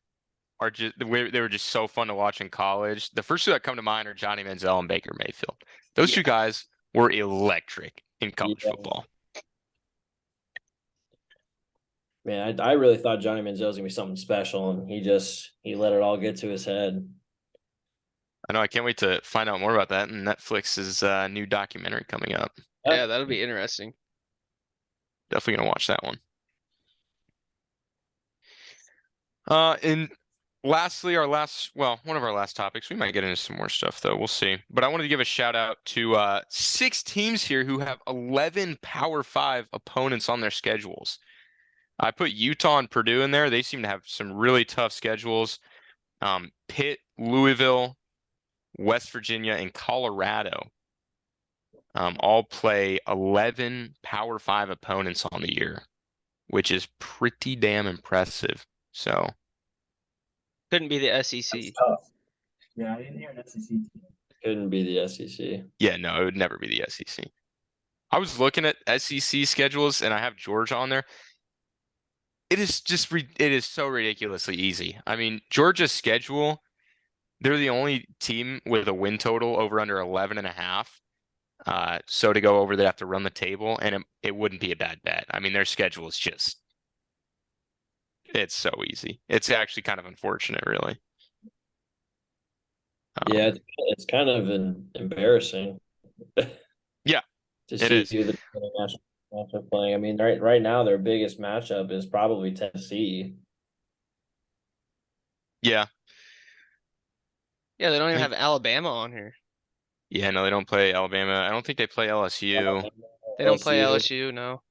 are just they were just so fun to watch in college. The first two that come to mind are Johnny Manziel and Baker Mayfield. Those two guys were electric in college football. Man, I really thought Johnny Manziel was gonna be something special, and he let it all get to his head. I know. I can't wait to find out more about that. And Netflix's new documentary coming up. Yeah, that'll be interesting. Definitely gonna watch that one. And lastly, one of our last topics. We might get into some more stuff though. We'll see. But I wanted to give a shout out to 6 teams here who have 11 Power 5 opponents on their schedules. I put Utah and Purdue in there. They seem to have some really tough schedules. Pitt, Louisville, West Virginia, and Colorado all play 11 Power 5 opponents on the year, which is pretty damn impressive. So couldn't be the SEC. That's tough. Yeah, I didn't hear an SEC team. Couldn't be the SEC. Yeah, no, it would never be the SEC. I was looking at SEC schedules and I have Georgia on there. It is so ridiculously easy. I mean, Georgia's schedule, they're the only team with a win total over under 11.5. So to go over, they have to run the table, and it wouldn't be a bad bet. I mean, their schedule is it's so easy. It's actually kind of unfortunate, really. Yeah, it's kind of embarrassing. Yeah, to it see is. who the national matchup playing. I mean, right now their biggest matchup is probably Tennessee. Yeah. Yeah, they don't even have Alabama on here. Yeah, no, they don't play Alabama. I don't think they play LSU. They don't play LSU, no.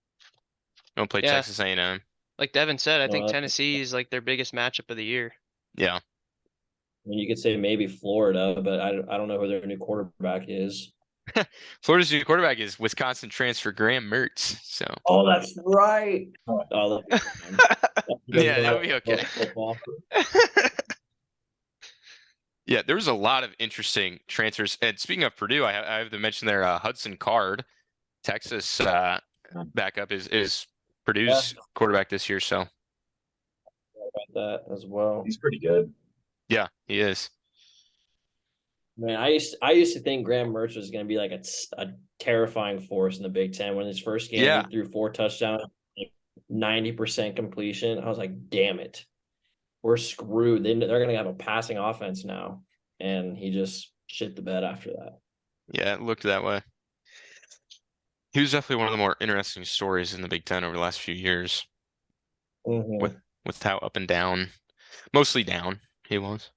Don't play Yeah. Texas A&M. Like Devin said, I No, think that's- Tennessee is like their biggest matchup of the year. Yeah. I mean, you could say maybe Florida, but I don't know who their new quarterback is. Florida's new quarterback is Wisconsin transfer Graham Mertz. So Oh, that's right. Oh, yeah, that would be okay. Yeah, there was a lot of interesting transfers. And speaking of Purdue, I have to mention their Hudson Card, Texas backup is Purdue's quarterback this year. So about that as well. He's pretty good. yeah, he is. Man, I used to think Graham Mertz was going to be like a terrifying force in the Big Ten. When his first game, Yeah. he threw 4 touchdowns, 90% completion. I was like, damn it, we're screwed. They're going to have a passing offense now, and he just shit the bed after that. Yeah, it looked that way. He was definitely one of the more interesting stories in the Big Ten over the last few years. Mm-hmm. With how up and down, mostly down he was.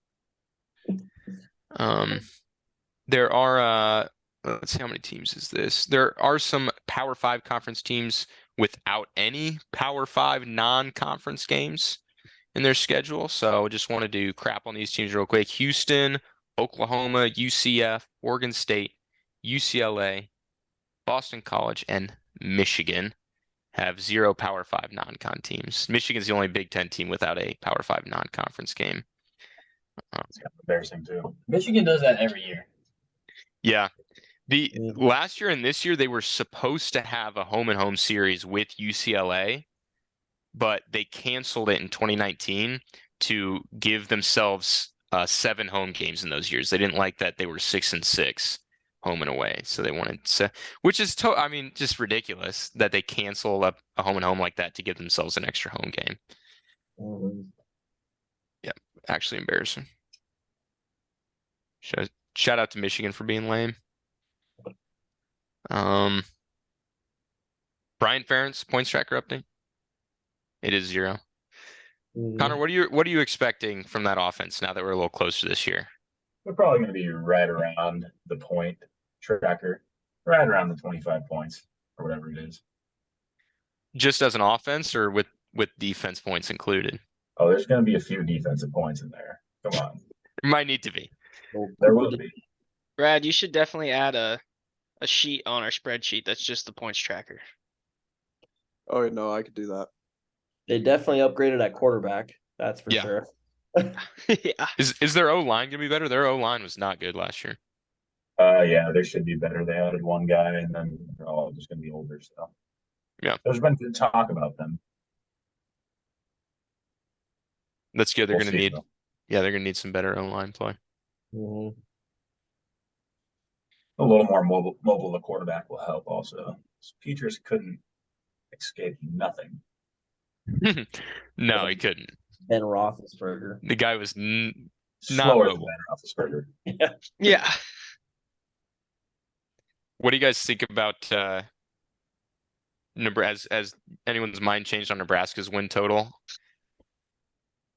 There are let's see, how many teams is this? There are some Power 5 conference teams without any Power 5 non-conference games in their schedule. So just wanted to crap on these teams real quick. Houston, Oklahoma, UCF, Oregon State, UCLA, Boston College, and Michigan have 0 Power 5 non-con teams. Michigan's the only Big Ten team without a Power 5 non-conference game. It's kind of embarrassing too. Michigan does that every year. Yeah. The last year and this year, they were supposed to have a home and home series with UCLA, but they canceled it in 2019 to give themselves 7 home games in those years. They didn't like that they were 6-6 home and away. So they wanted to, which is, I mean, just ridiculous that they cancel a home and home like that to give themselves an extra home game. Mm-hmm. Yeah, actually embarrassing. Shout out to Michigan for being lame. Brian Ferentz, points tracker update. It is 0. Mm-hmm. Connor, what are you expecting from that offense now that we're a little closer this year? We're probably going to be right around the point tracker, right around the 25 points or whatever it is. Just as an offense or with defense points included? Oh, there's going to be a few defensive points in there. Come on. There might need to be. There will be. Brad, you should definitely add a sheet on our spreadsheet that's just the points tracker. Oh no, I could do that. They definitely upgraded at quarterback. That's for Yeah. sure. Yeah. Is their O-line gonna be better? Their O-line was not good last year. Yeah, they should be better. They added one guy, and then they're all just going to be older. So Yeah. there's been good talk about them. That's good. They're We'll gonna see, need though. Yeah, they're gonna need some better O-line play. Mhm. A little more mobile the quarterback will help also. Peters couldn't escape nothing. No, he couldn't. Ben Roethlisberger. The guy was not Slower than mobile. Ben Roethlisberger. Yeah. What do you guys think about Nebraska? Has anyone's mind changed on Nebraska's win total?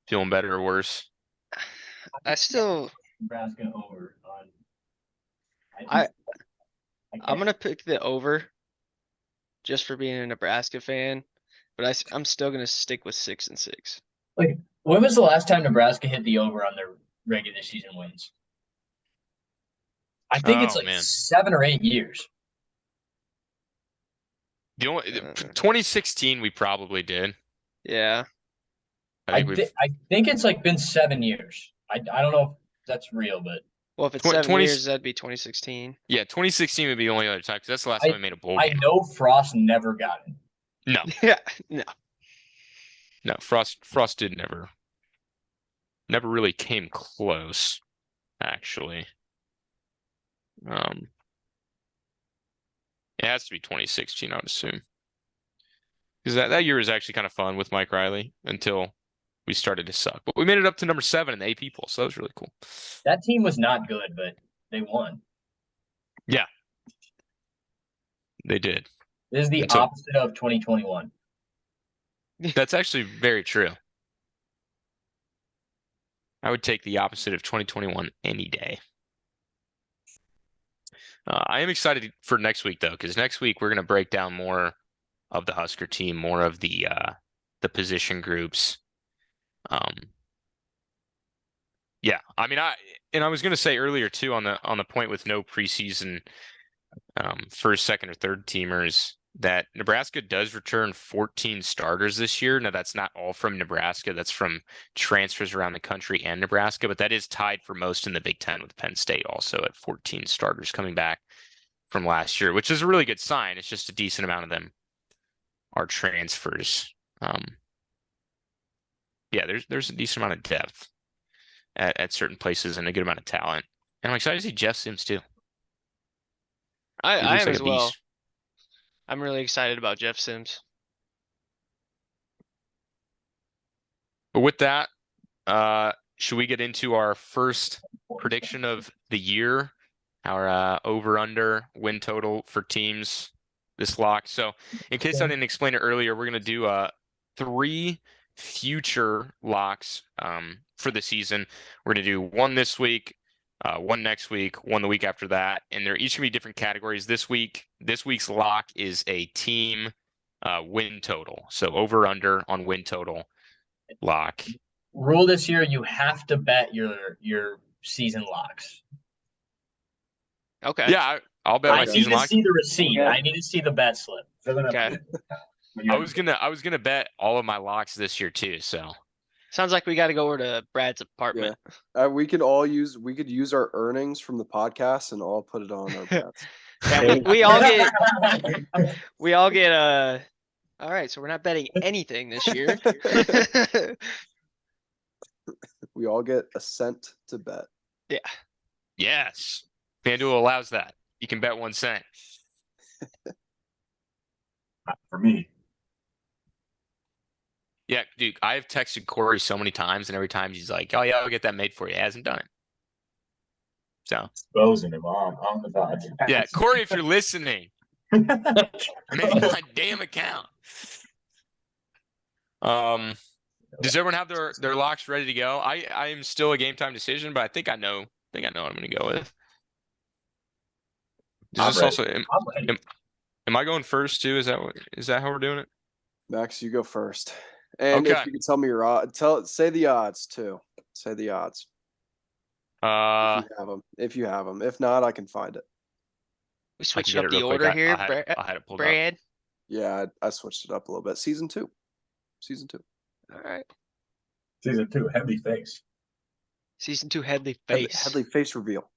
Feeling better or worse? I still, Nebraska over on. I'm gonna pick the over just for being a Nebraska fan, but I'm still gonna stick with 6-6. Like, when was the last time Nebraska hit the over on their regular season wins? I think it's Oh like man, 7 or 8 years. the only Uh. 2016 we probably did. Yeah. I think we've I think it's like been 7 years. I don't know if that's real, but Well, if it's 20 7 years, that'd be 2016. yeah, 2016 would be the only other time because that's the last time we made a bowl I game. know Frost never got it. No, Yeah. No. no, Frost did never really came close, actually. It has to be 2016, I would assume. Because that year was actually kind of fun with Mike Riley until we started to suck. But we made it up to number 7 in the AP poll, so that was really cool. That team was not good, but they won. Yeah. They did. This is the And so- opposite of 2021. That's actually very true. I would take the opposite of 2021 any day. I am excited for next week though, because next week we're going to break down more of the Husker team, more of the position groups. Yeah, I mean, I was going to say earlier too on the point with no preseason first, second, or third teamers that Nebraska does return 14 starters this year. Now that's not all from Nebraska; that's from transfers around the country and Nebraska, but that is tied for most in the Big Ten with Penn State also at 14 starters coming back from last year, which is a really good sign. It's just a decent amount of them are transfers. Yeah, there's a decent amount of depth at certain places and a good amount of talent. And I'm excited to see Jeff Sims too. He I looks am like as a well. beast. I'm really excited about Jeff Sims. But with that, should we get into our first prediction of the year? Our over/under win total for teams this lock. So, in case I didn't explain it earlier, we're gonna do 3 future locks for the season. We're gonna do one this week, one next week, one the week after that, and they're each gonna be different categories. This week's lock is a team win total. So over/under on win total lock. Rule this year: you have to bet your season locks. Okay. Yeah, I'll bet I my need season to lock. see the receipt. Okay. I need to see the bet slip. Okay. I was gonna bet all of my locks this year too. So Sounds like we got to go over to Brad's apartment. We could use our earnings from the podcast and all put it on our bets. Yeah, we all get all right, so we're not betting anything this year. We all get a cent to bet. yes, FanDuel allows that. You can bet 1 cent. For me. Yeah, dude, I've texted Corey so many times, and every time he's like, "Oh yeah, I'll get that made for you." He hasn't done it. So Exposing him on the pod. yeah, Corey, if you're listening, make my damn account. Does everyone have their locks ready to go? I am still a game time decision, but I think I know what I'm going to go with. I'm Is this ready. also I'm ready. am I going first too? Is that how we're doing it? Max, you go first. And Okay. if you could tell me your odds, say the odds too. Say the odds. If you have them. If not, I can find it. We switched get up it the real quick. order I here, had it pulled up. Brad. Yeah, I switched it up a little bit. Season 2. All right. Season 2, heavy face. Season 2 Headley face. Headley face reveal.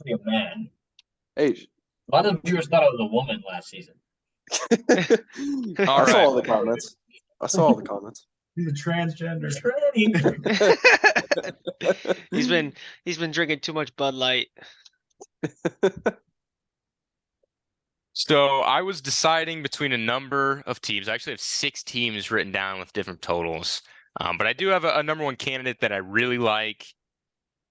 Be a man. Hey. A lot of viewers thought I was a woman last season. I saw all the comments. He's a transgender. He's been drinking too much Bud Light. So I was deciding between a number of teams. I actually have 6 teams written down with different totals. But I do have a number one candidate that I really like,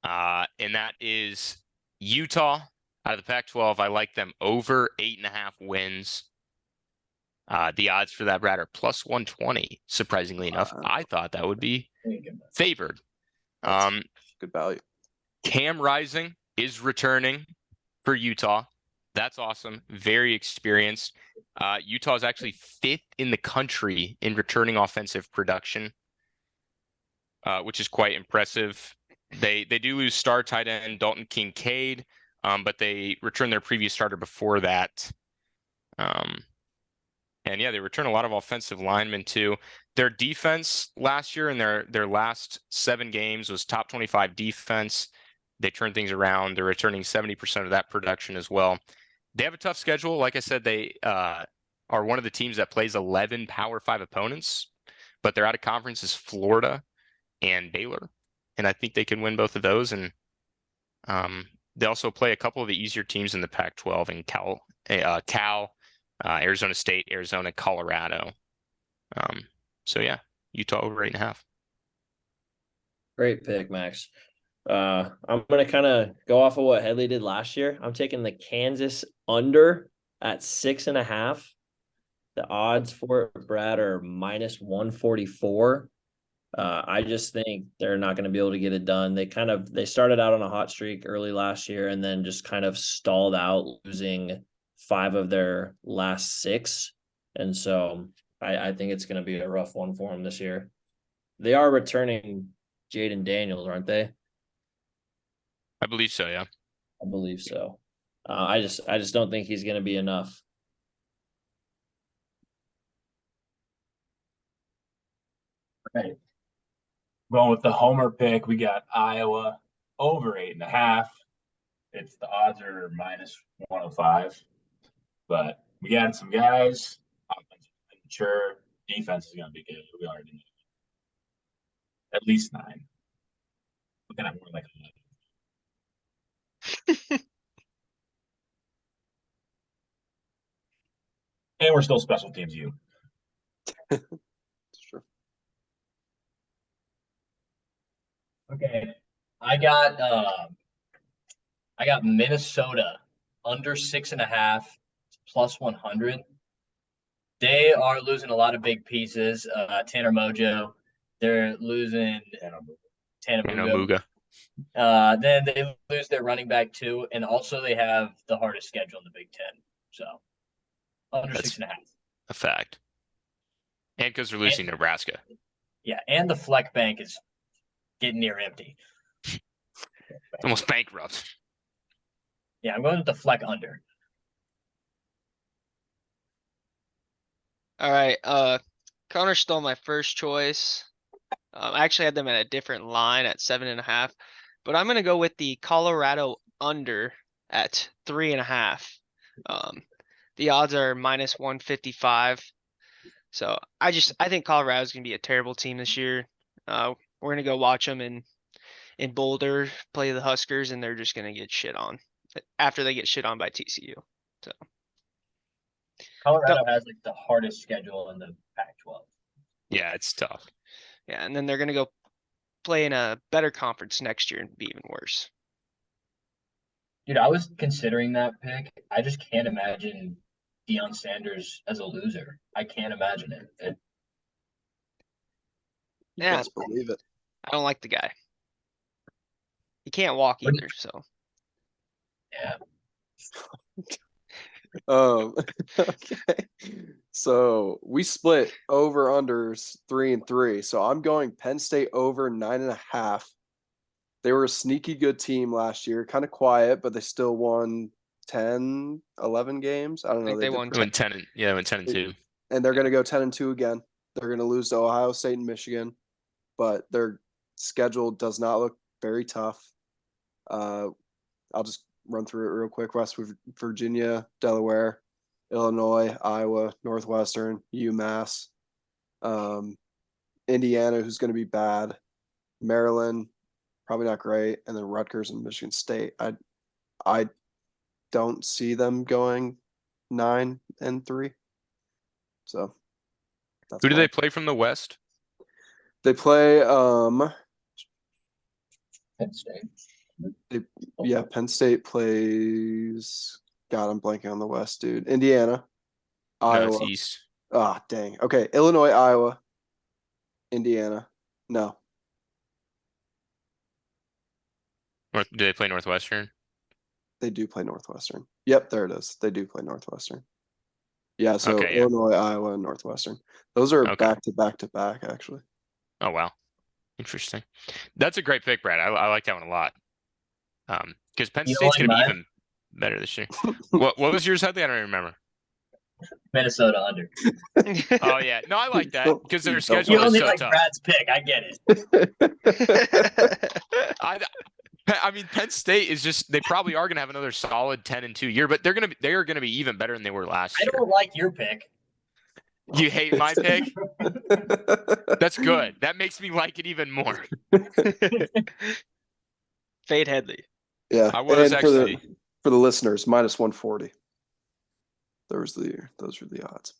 and that is Utah out of the Pac-12. I like them over 8.5 wins. The odds for that, Brad, are plus 120. Surprisingly enough, I thought that would be favored. Good value. Cam Rising is returning for Utah. That's awesome. Very experienced. Utah is actually 5th in the country in returning offensive production, which is quite impressive. They do lose star tight end Dalton Kincaid, but they return their previous starter before that. And yeah, they return a lot of offensive linemen too. Their defense last year in their last 7 games was top 25 defense. They turned things around. They're returning 70% of that production as well. They have a tough schedule. Like I said, they are one of the teams that plays 11 Power 5 opponents, but their out of conference is Florida and Baylor. And I think they can win both of those. And they also play a couple of the easier teams in the Pac-12 in Cal, Arizona State, Arizona, Colorado. So yeah, Utah over 8.5. Great pick, Max. I'm gonna kind of go off of what Headley did last year. I'm taking the Kansas under at 6.5. The odds for it, Brad, are minus 144. I just think they're not going to be able to get it done. They started out on a hot streak early last year and then just kind of stalled out, losing 5 of their last 6. And so I think it's going to be a rough one for them this year. They are returning Jaden Daniels, aren't they? I believe so, yeah. I believe so. I just don't think he's going to be enough. Right. Going with the homer pick, we got Iowa over 8.5. The odds are minus 105. But we got some guys. Offense is mature. Defense is going to be good. We already know. At least 9. Looking at more like 11. And we're still special teams you. Sure. Okay. I got Minnesota under 6.5 plus 100. They are losing a lot of big pieces. Tanner Mojo. They're losing Tanamuga. Then they lose their running back too, and also they have the hardest schedule in the Big Ten. So under That's 6.5. a fact. And because they're losing Nebraska. Yeah, and the Fleck Bank is getting near empty. It's almost bankrupt. Yeah, I'm going with the Fleck under. All right. Connor stole my first choice. I actually had them at a different line at 7.5, but I'm gonna go with the Colorado under at 3.5. The odds are minus 155. So I think Colorado's gonna be a terrible team this year. We're gonna go watch them in Boulder play the Huskers, and they're just gonna get shit on after they get shit on by TCU. So Colorado has like the hardest schedule in the Pac-12. Yeah, it's tough. yeah, and then they're gonna go play in a better conference next year and be even worse. Dude, I was considering that pick. I just can't imagine Deion Sanders as a loser. I can't imagine it. Yeah, Best believe it. I don't like the guy. He can't walk either, so. Yeah. Okay. So we split over unders 3 and 3. So I'm going Penn State over 9.5. They were a sneaky good team last year, kind of quiet, but they still won 10, 11 games. I don't I know. think they won They went 10 and 2. And they're going to go 10-2 again. They're going to lose to Ohio State and Michigan, but their schedule does not look very tough. I'll just run through it real quick. West Virginia, Delaware, Illinois, Iowa, Northwestern, UMass. Indiana, who's going to be bad. Maryland, probably not great, and then Rutgers and Michigan State. I don't see them going 9-3. So that's Who do my- they play from the West? They play Penn State. yeah, Penn State plays. God, I'm blanking on the West, dude. Indiana, No, Iowa. it's East. Ah, dang. Okay, Illinois, Iowa, Indiana. No, Do they play Northwestern? they do play Northwestern. Yep, there it is. They do play Northwestern. Yeah, so Okay, yeah. Illinois, Iowa, and Northwestern. Those are Okay. back to back to back, actually. Oh wow, interesting. That's a great pick, Brad. I like that one a lot. Because Penn You State's like gonna be mine? even better this year. What was yours, Headley? I don't even remember. Minnesota under. Oh yeah, no, I like that because their You schedule You is only so like tough. Brad's pick. I get it. I mean, Penn State is just—they probably are gonna have another solid 10-2 year, but they are gonna be even better than they were last I year. don't like your pick. You hate my pick? That's good. That makes me like it even more. Fade Headley. Yeah, I was and actually. for the listeners, -140. Those were the odds.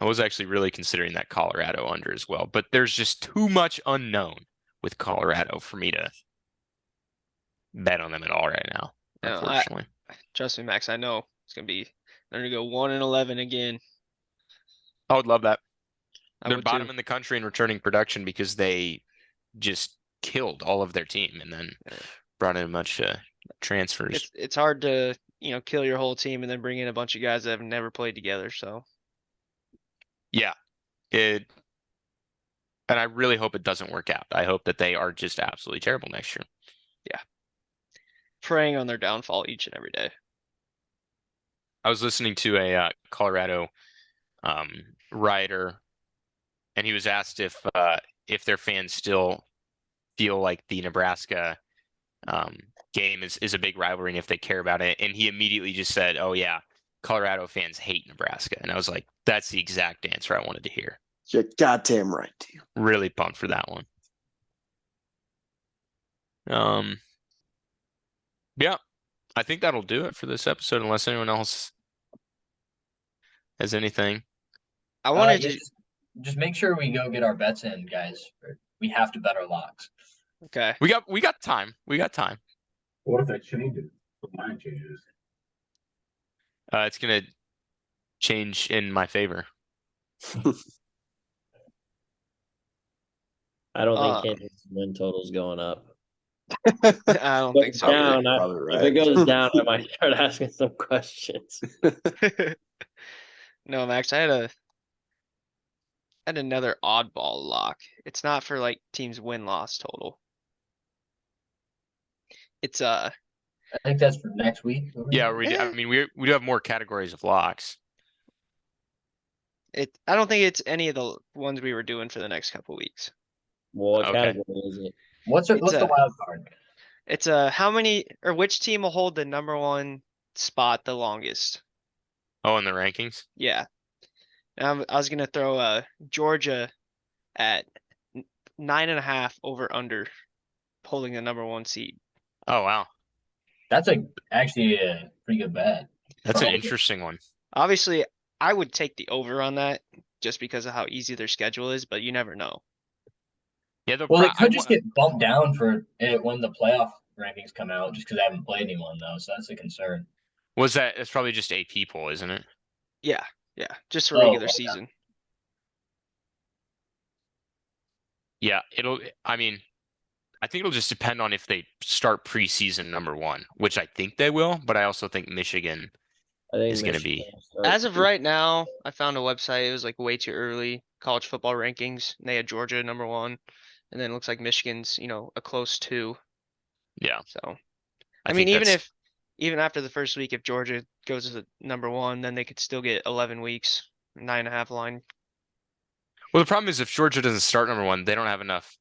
I was actually really considering that Colorado under as well, but there's just too much unknown with Colorado for me to bet on them at all right now, No, unfortunately. Trust me, Max. I know it's gonna be. They're gonna go 1-11 again. I would love that. I They're would bottom too. in the country in returning production because they just killed all of their team and then Yeah. brought in a bunch of transfers. It's hard to kill your whole team and then bring in a bunch of guys that have never played together. So Yeah, and I really hope it doesn't work out. I hope that they are just absolutely terrible next year. preying on their downfall each and every day. I was listening to a Colorado writer, and he was asked if their fans still feel like the Nebraska game is a big rivalry and if they care about it. And he immediately just said, "Oh yeah, Colorado fans hate Nebraska." And I was like, "That's the exact answer I wanted to hear." You're goddamn right, dude. Really pumped for that one. Yeah, I think that'll do it for this episode, unless anyone else has anything. I wanted Yeah, to. just make sure we go get our bets in, guys. We have to bet our locks. Okay. We got time. We got time. What if I change it? What mine changes? It's gonna change in my favor. I don't Uh, think Kansas win total's going up. I don't If think it's so. down, Probably if right. it goes down, I might start asking some questions. No, Max, I had another oddball lock. It's not for like teams win-loss total. It's I think that's for next week. Yeah, Eh. I mean, we do have more categories of locks. I don't think it's any of the ones we were doing for the next couple weeks. Well, what Okay. category is it? What's the wild card? It's how many or which team will hold the number one spot the longest? Oh, in the rankings? Yeah. I was gonna throw Georgia at 9.5 over under holding the number one seed. Oh wow, That's actually a pretty good bet. that's an Probably. interesting one. Obviously, I would take the over on that just because of how easy their schedule is, but you never know. Yeah, Well, it could just get bumped down for it when the playoff rankings come out, just because I haven't played anyone though, so that's a concern. It's probably just AP poll, isn't it? Yeah, just for Oh, regular okay. season. Yeah, I mean, I think it'll just depend on if they start preseason number one, which I think they will, but I also think Michigan. I think It's gonna Michigan be- will start As of too. right now, I found a website. It was like way too early. College football rankings. And they had Georgia number one, and then it looks like Michigan's a close two. Yeah, So I I mean, think even after the first week, if Georgia goes to number one, then they could still get 11 weeks, 9.5 line. Well, the problem is if Georgia doesn't start number one, they don't have enough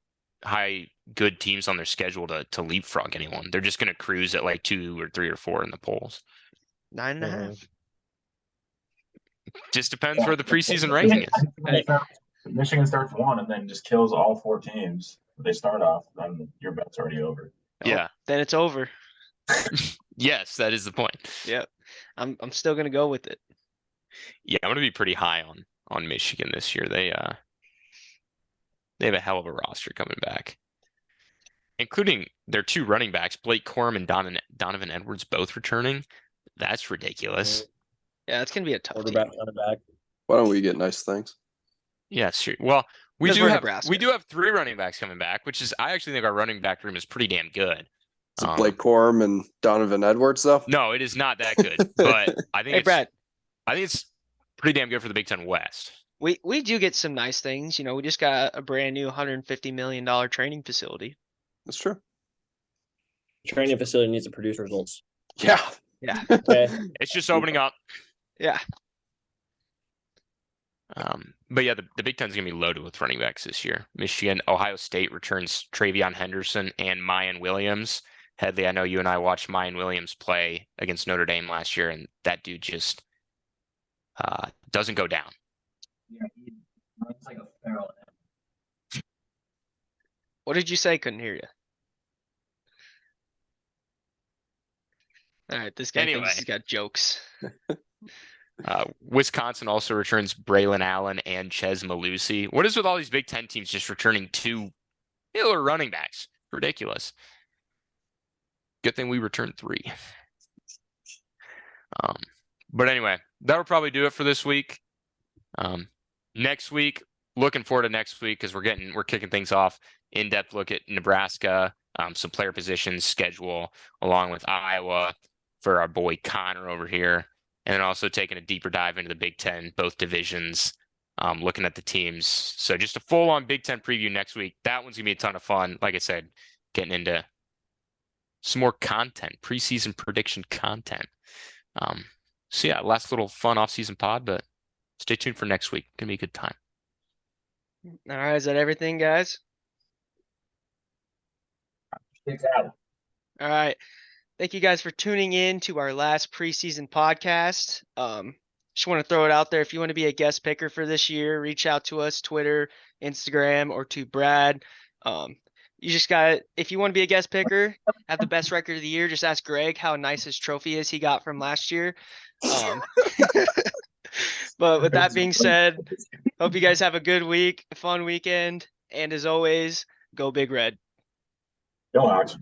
good teams on their schedule to leapfrog anyone. They're just gonna cruise at like 2 or 3 or 4 in the polls. 9.5. Just depends where the preseason ranking is. Hey. Michigan starts one and then just kills all 4 teams they start off, then your bet's already over. Yeah. Then it's over. Yes, that is the point. Yep. I'm still gonna go with it. Yeah, I'm gonna be pretty high on Michigan this year. They have a hell of a roster coming back, including their 2 running backs, Blake Corum and Donovan Edwards, both returning. That's ridiculous. Yeah, it's gonna be a tough team. Quarterback coming back. Why don't we get nice things? Yeah, sure. Well, we 'Cause do we're have Nebraska. we do have 3 running backs coming back, which is I actually think our running back room is pretty damn good. Is it Blake Corum and Donovan Edwards though? No, it is not that good, but I think Hey, Brad, I think it's pretty damn good for the Big Ten West. we do get some nice things. You know, we just got a brand new $150 million training facility. That's true. Training facility needs to produce results. Yeah. Yeah. Okay. It's just opening up. Yeah. But yeah, the Big Ten's gonna be loaded with running backs this year. Michigan, Ohio State returns Travion Henderson and Mayan Williams. Headley, I know you and I watched Mayan Williams play against Notre Dame last year, and that dude just doesn't go down. Yeah, he runs like a feral. What did you say? Couldn't hear you. All right, this guy Anyway. thinks he's got jokes. Wisconsin also returns Braylon Allen and Ches Malusi. What is with all these Big Ten teams just returning 2 killer running backs? Ridiculous. Good thing we returned 3. But anyway, that'll probably do it for this week. Next week, looking forward to next week because we're kicking things off. In-depth look at Nebraska, some player positions, schedule, along with Iowa for our boy Connor over here. And then also taking a deeper dive into the Big Ten, both divisions, looking at the teams. So just a full-on Big Ten preview next week. That one's going to be a ton of fun. Like I said, getting into some more content, preseason prediction content. So yeah, last little fun off-season pod, but stay tuned for next week. Gonna be a good time. All right, is that everything, guys? Sticks out. All right. Thank you guys for tuning in to our last preseason podcast. Just want to throw it out there. If you want to be a guest picker for this year, reach out to us, Twitter, Instagram, or to Brad. You just got, if you want to be a guest picker, have the best record of the year, just ask Greg how nice his trophy is he got from last year. But with that being said, hope you guys have a good week, a fun weekend, and as always, go Big Red. Go Ox.